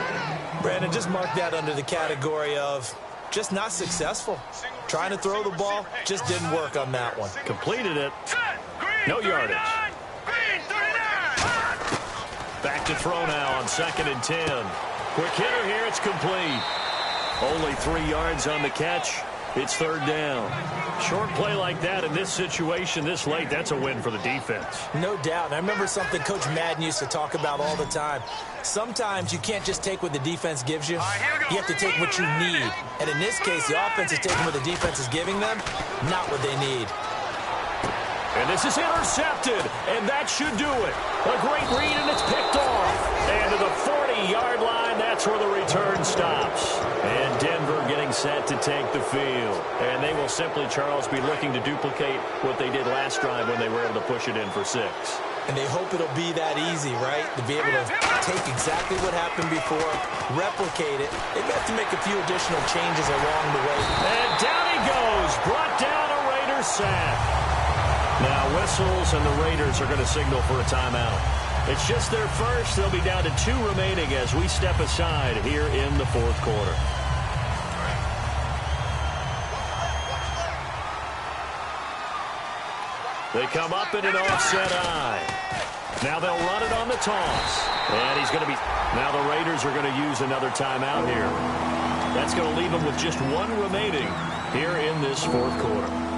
Brandon, just mark that under the category of just not successful. Trying to throw the ball just didn't work on that one. Completed it. No yardage. Back to throw now on 2nd and 10. Quick hitter here. It's complete. Only 3 yards on the catch. It's 3rd down. Short play like that in this situation this late, that's a win for the defense. No doubt. I remember something Coach Madden used to talk about all the time. Sometimes you can't just take what the defense gives you. You have to take what you need. And in this case, the offense is taking what the defense is giving them, not what they need. And this is intercepted, and that should do it. A great read, and it's picked off. And to the 40-yard line, that's where the return stops. And Denver getting set to take the field. And they will simply, Charles, be looking to duplicate what they did last drive when they were able to push it in for 6. And they hope it'll be that easy, right? To be able to take exactly what happened before, replicate it. They have to make a few additional changes along the way. And down he goes, brought down a Raiders sack. Now whistles, and the Raiders are going to signal for a timeout. It's just their first. They'll be down to 2 remaining as we step aside here in the 4th quarter. They come up in an offset eye. Now they'll run it on the toss. And he's going to be... Now the Raiders are going to use another timeout here. That's going to leave them with just 1 remaining here in this 4th quarter.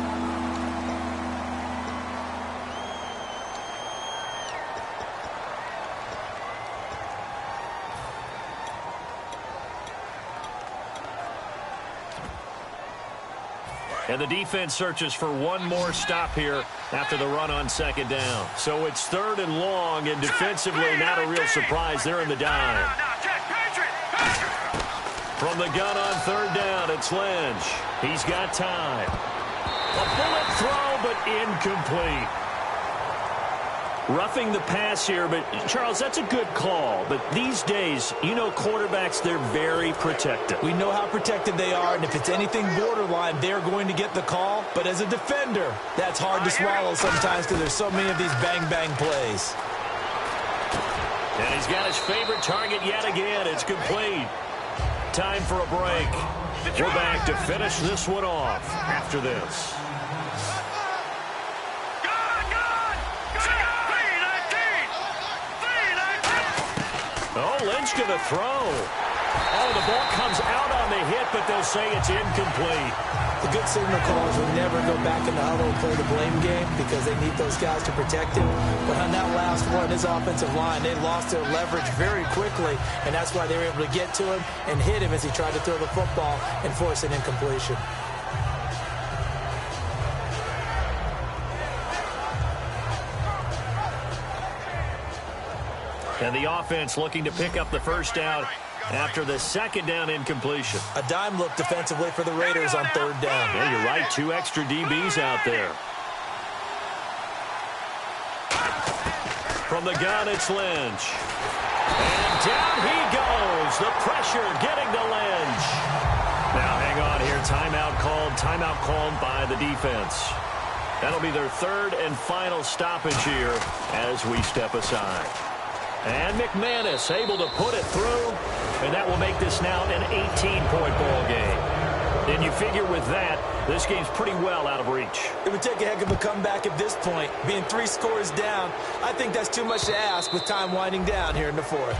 And the defense searches for one more stop here after the run on 2nd down. So it's 3rd and long, and defensively not a real surprise. They're in the dime. From the gun on 3rd down, it's Lynch. He's got time. A bullet throw, but incomplete. Roughing the pass here, but Charles, that's a good call. But these days, you know, quarterbacks, they're very protected. We know how protected they are, and if it's anything borderline, they're going to get the call. But as a defender, that's hard to swallow sometimes because there's so many of these bang-bang plays. And he's got his favorite target yet again. It's complete. Time for a break. We're back to finish this one off after this. Oh, Lynch going to throw. Oh, the ball comes out on the hit, but they'll say it's incomplete. The good signal callers will never go back in the huddle and play the blame game because they need those guys to protect him. But on that last one, his offensive line, they lost their leverage very quickly, and that's why they were able to get to him and hit him as he tried to throw the football and force an incompletion. And the offense looking to pick up the first down after the 2nd down incompletion. A dime look defensively for the Raiders on 3rd down. Yeah, you're right. 2 extra DBs out there. From the gun, it's Lynch. And down he goes. The pressure getting to Lynch. Now, hang on here. Timeout called by the defense. That'll be their 3rd and final stoppage here as we step aside. And McManus able to put it through, and that will make this now an 18-point ball game. And you figure with that, this game's pretty well out of reach. It would take a heck of a comeback at this point. Being 3 scores down, I think that's too much to ask with time winding down here in the 4th.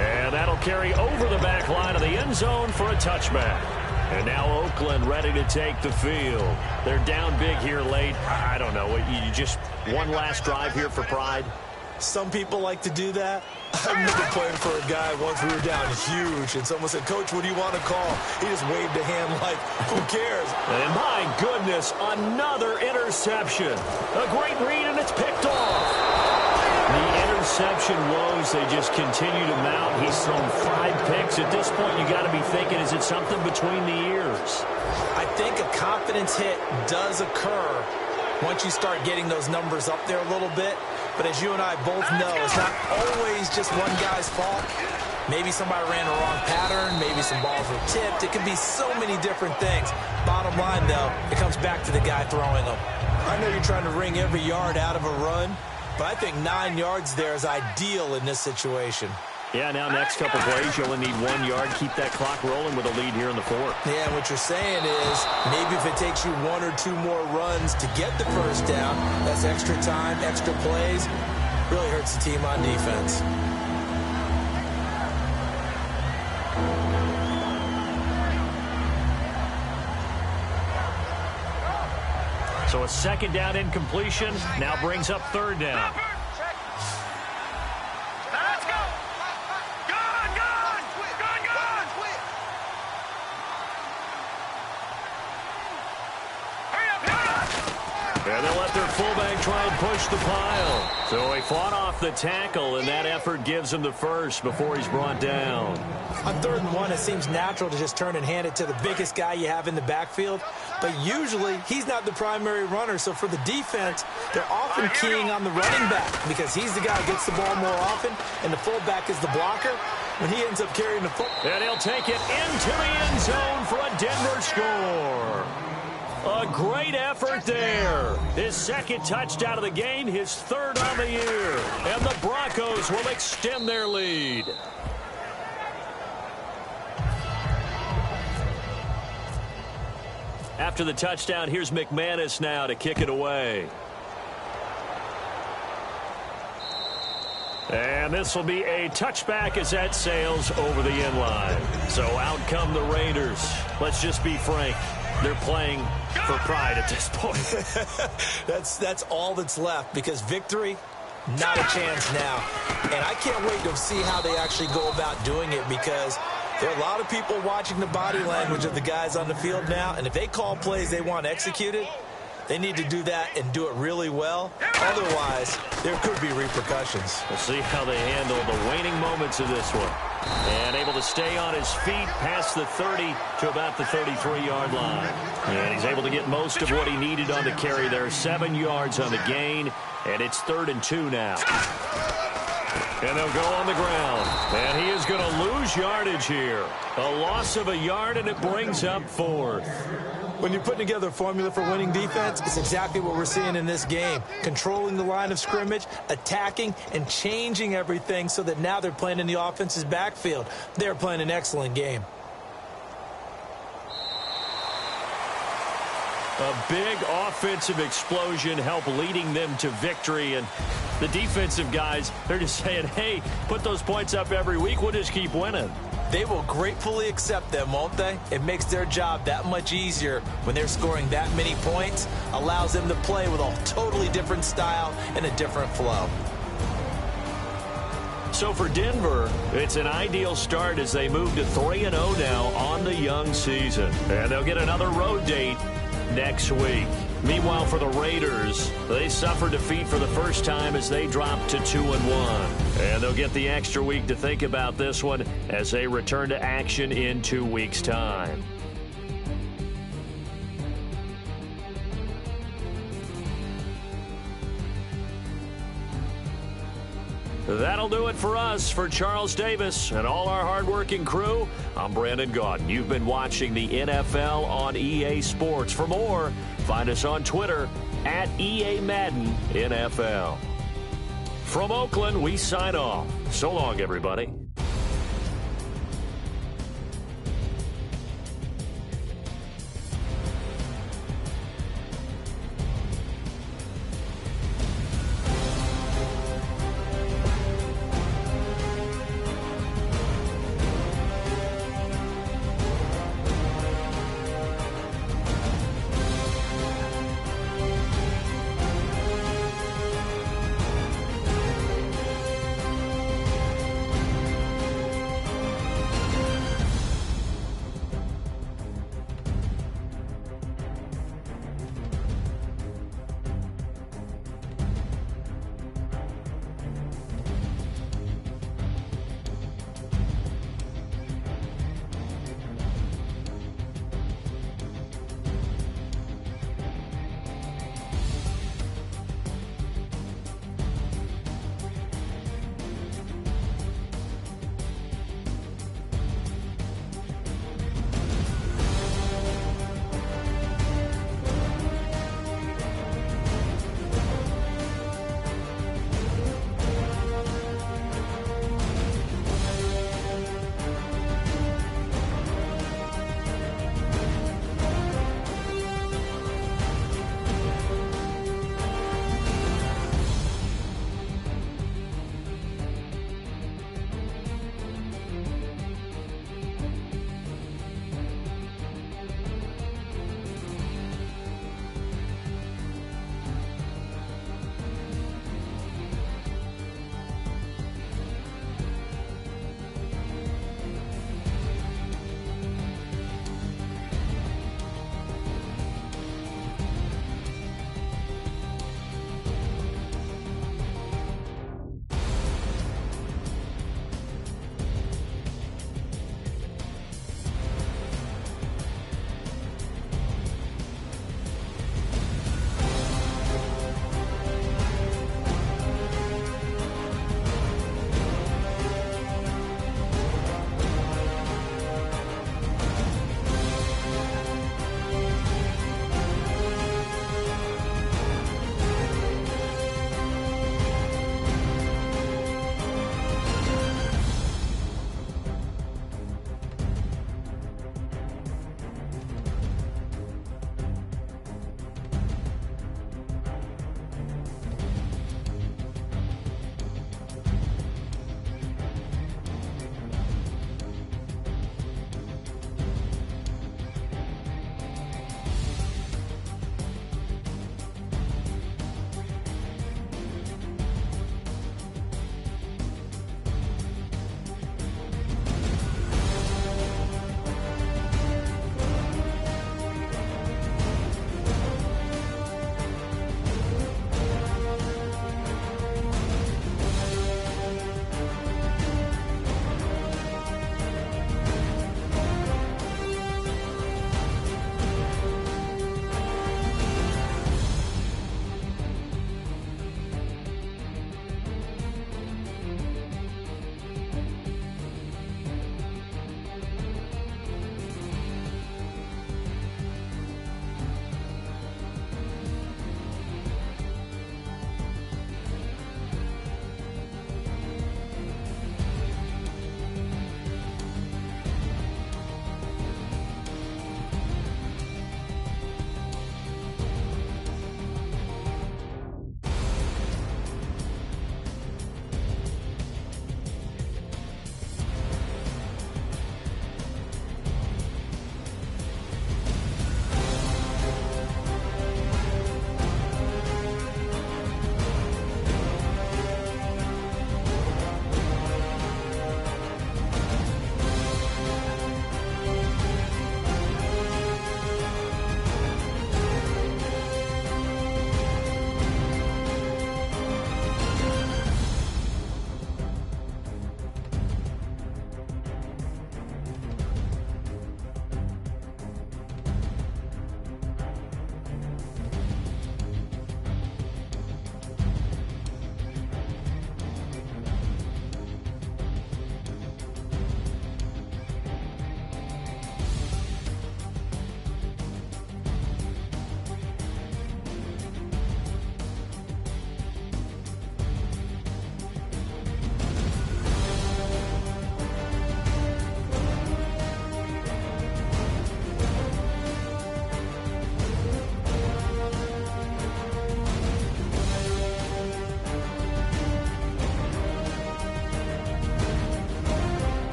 And that'll carry over the back line of the end zone for a touchback. And now Oakland ready to take the field. They're down big here late. I don't know. You just one last drive here for pride? Some people like to do that. I remember playing for a guy once we were down huge, and someone said, "Coach, what do you want to call?" He just waved a hand like, who cares? And my goodness, another interception. A great read, and it's picked off. The interception woes, they just continue to mount. He's thrown 5 picks. At this point, you got to be thinking, is it something between the ears? I think a confidence hit does occur once you start getting those numbers up there a little bit. But as you and I both know, it's not always just one guy's fault. Maybe somebody ran the wrong pattern. Maybe some balls were tipped. It could be so many different things. Bottom line, though, it comes back to the guy throwing them. I know you're trying to wring every yard out of a run, but I think 9 yards there is ideal in this situation. Yeah, now next couple plays, you only need 1 yard. Keep that clock rolling with a lead here in the fourth. Yeah, what you're saying is maybe if it takes you 1 or 2 more runs to get the first down, that's extra time, extra plays, really hurts the team on defense. So a second down incompletion now brings up third down. Let's go. Good. Hurry up. And they'll let their fullback try and push the pile. So he fought off the tackle, and that effort gives him the first before he's brought down. On 3rd and 1, it seems natural to just turn and hand it to the biggest guy you have in the backfield. But usually, he's not the primary runner. So for the defense, they're often keying on the running back because he's the guy who gets the ball more often, and the fullback is the blocker. When he ends up carrying the football. And he'll take it into the end zone for a Denver score. A great effort there. His second touchdown of the game, his 3rd on the year. And the Broncos will extend their lead. After the touchdown, here's McManus now to kick it away. And this will be a touchback as that sails over the end line. So out come the Raiders. Let's just be frank. They're playing for pride at this point. That's all that's left because victory, not a chance now. And I can't wait to see how they actually go about doing it because there are a lot of people watching the body language of the guys on the field now. And if they call plays they want executed, they need to do that and do it really well. Otherwise, there could be repercussions. We'll see how they handle the waning moments of this one. And able to stay on his feet past the 30 to about the 33-yard line. And he's able to get most of what he needed on the carry there. 7 yards on the gain. And it's 3rd and 2 now. And they'll go on the ground. And he is going to lose yardage here. A loss of a yard, and it brings up 4th. When you're putting together a formula for winning defense, it's exactly what we're seeing in this game. Controlling the line of scrimmage, attacking, and changing everything so that now they're playing in the offense's backfield. They're playing an excellent game. A big offensive explosion helped leading them to victory. And the defensive guys, they're just saying, hey, put those points up every week. We'll just keep winning. They will gratefully accept them, won't they? It makes their job that much easier when they're scoring that many points. Allows them to play with a totally different style and a different flow. So for Denver, it's an ideal start as they move to 3-0 now on the young season. And they'll get another road date next week. Meanwhile, for the Raiders, they suffer defeat for the first time as they drop to 2-1. And they'll get the extra week to think about this one as they return to action in 2 weeks' time. That'll do it for us. For Charles Davis and all our hardworking crew, I'm Brandon Gaudin. You've been watching the NFL on EA Sports. For more, find us on Twitter at EA Madden NFL. From Oakland, we sign off. So long, everybody.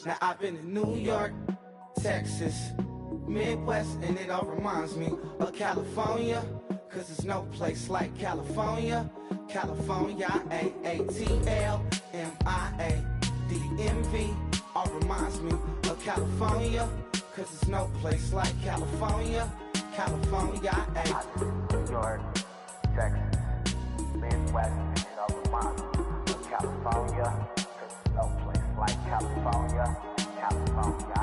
Now I've been in New York, Texas, Midwest, and it all reminds me of California, cause there's no place like California. California, A-A-T-L-M-I-A-D-M-V, all reminds me of California, cause there's no place like California. California, New York, Texas, Midwest, and it all reminds me of California, cause there's no place like California. California,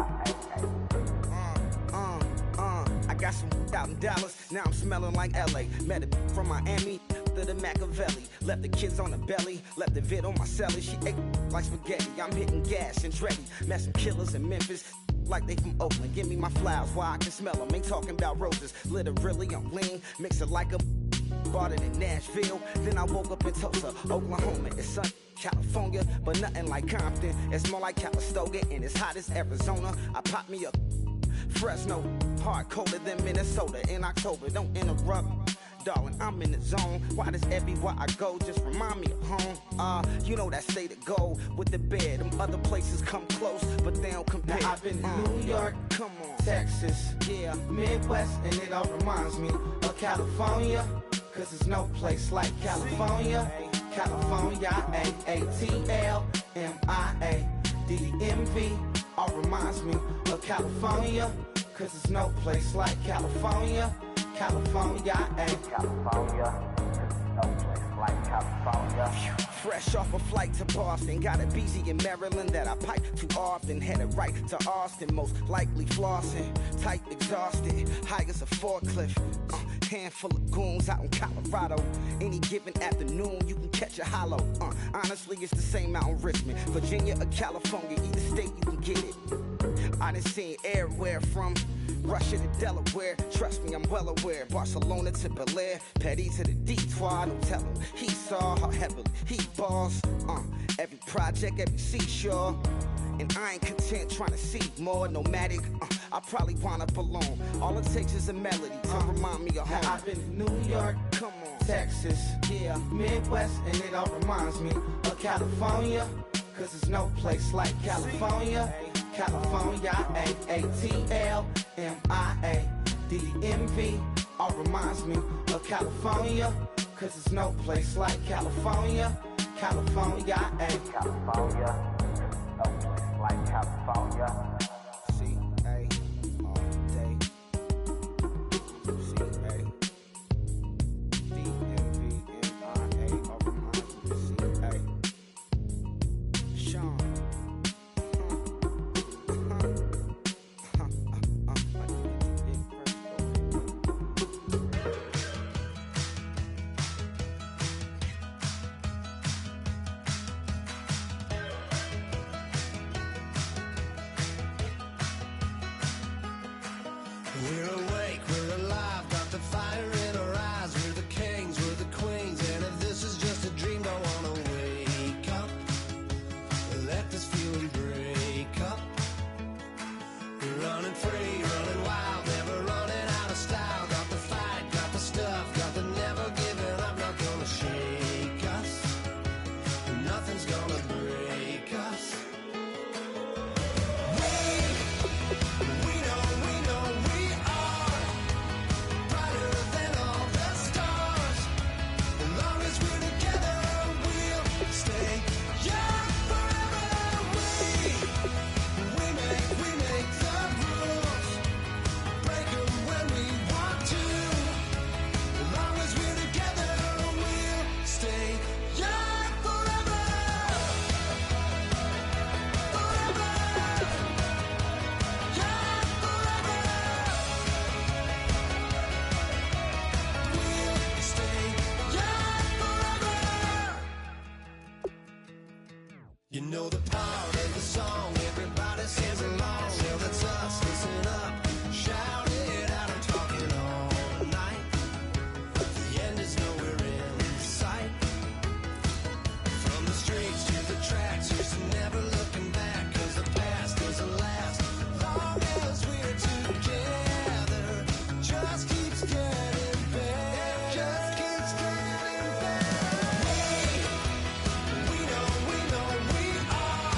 I got some out in Dallas, now I'm smelling like LA. Met a from Miami to the Machiavelli. Left the kids on the belly, left the vid on my celly. She ate like spaghetti, I'm hitting gas and Tretti. Met some killers in Memphis, like they from Oakland. Give me my flowers while I can smell them. Ain't talking about roses, literally I'm lean. Mix it like a bought it in Nashville. Then I woke up in Tulsa, Oklahoma. It's sun, California, but nothing like Compton. It's more like Calistoga and it's hot as Arizona. I pop me up Fresno, hard colder than Minnesota in October. Don't interrupt, darling, I'm in the zone. Why does everywhere I go just remind me of home? You know that state of gold with the bed. Them other places come close, but they don't compare. Now I've been in New York, come on, Texas, yeah, Midwest, and it all reminds me of California, cause there's no place like California. California, A-A-T-L-M-I-A-D-M-V, all reminds me of California, cause there's no place like California. California, California, there's no place like California. Fresh off a flight to Boston, got a BZ in Maryland that I pipe too often. Headed right to Austin, most likely flossing. Tight, exhausted, high as a forklift. Handful of goons out in Colorado. Any given afternoon, you can catch a hollow. Honestly, it's the same out in Richmond, Virginia or California. Either state, you can get it. I done seen everywhere from Russia to Delaware. Trust me, I'm well aware. Barcelona to Bel Air, Petty to the Detroit. Don't tell him he saw how heavily he balls. Every project, every seashore. And I ain't content trying to see more nomadic. I probably wind up alone. All it takes is a melody to remind me of home. Now I've been in New York, come on, Texas, yeah, Midwest, and it all reminds me of California, cause there's no place like California. California, A-A-T-L-M-I-A-D-M-V, all reminds me of California, cause there's no place like California. California, California, no place like California. C-A, all day. C-A, D-M-V-M-I-A, all reminds me of C-A. Sean. We're awake, we're alive, got the fire in our eyes. We're the kings, we're the queens, and if this is just a dream, don't wanna wake up. Let this feeling break up. We're running free, running wild, never running out of style. Got the fight, got the stuff, got the never giving up. Not gonna shake us, nothing's gonna break us. You know the part of the song, everybody sings along. Well, that's us, listen up, shout it out, I'm talking all night. The end is nowhere in sight. From the streets to the tracks, here's to never looking back, cause the past doesn't last. Long as we're together, just keeps getting better. Just keeps getting better. We know we are.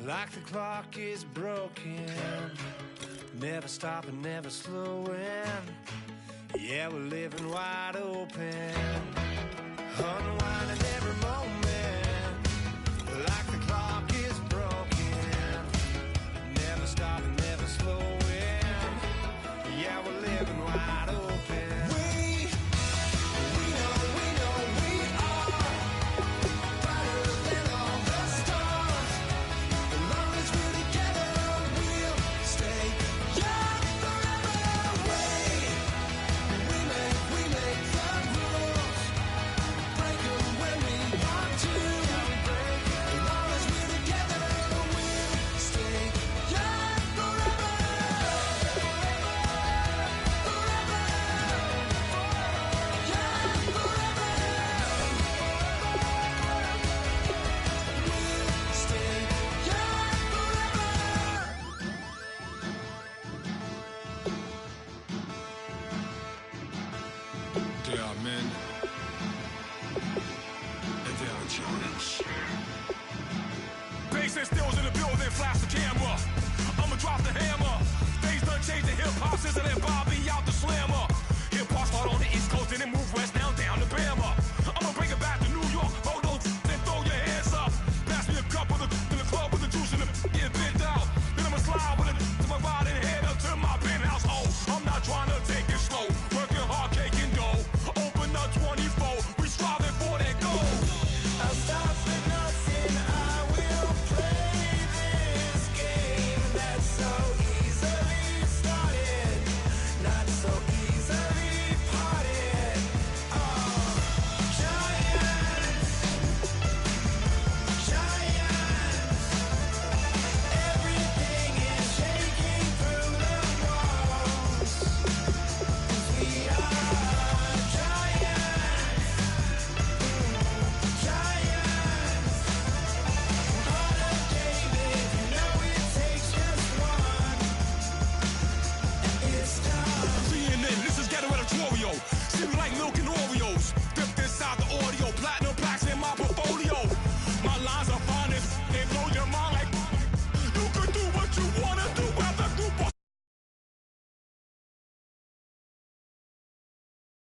Like the clock is broken, never stopping, never slowing. Yeah, we're living wide open, unwinding every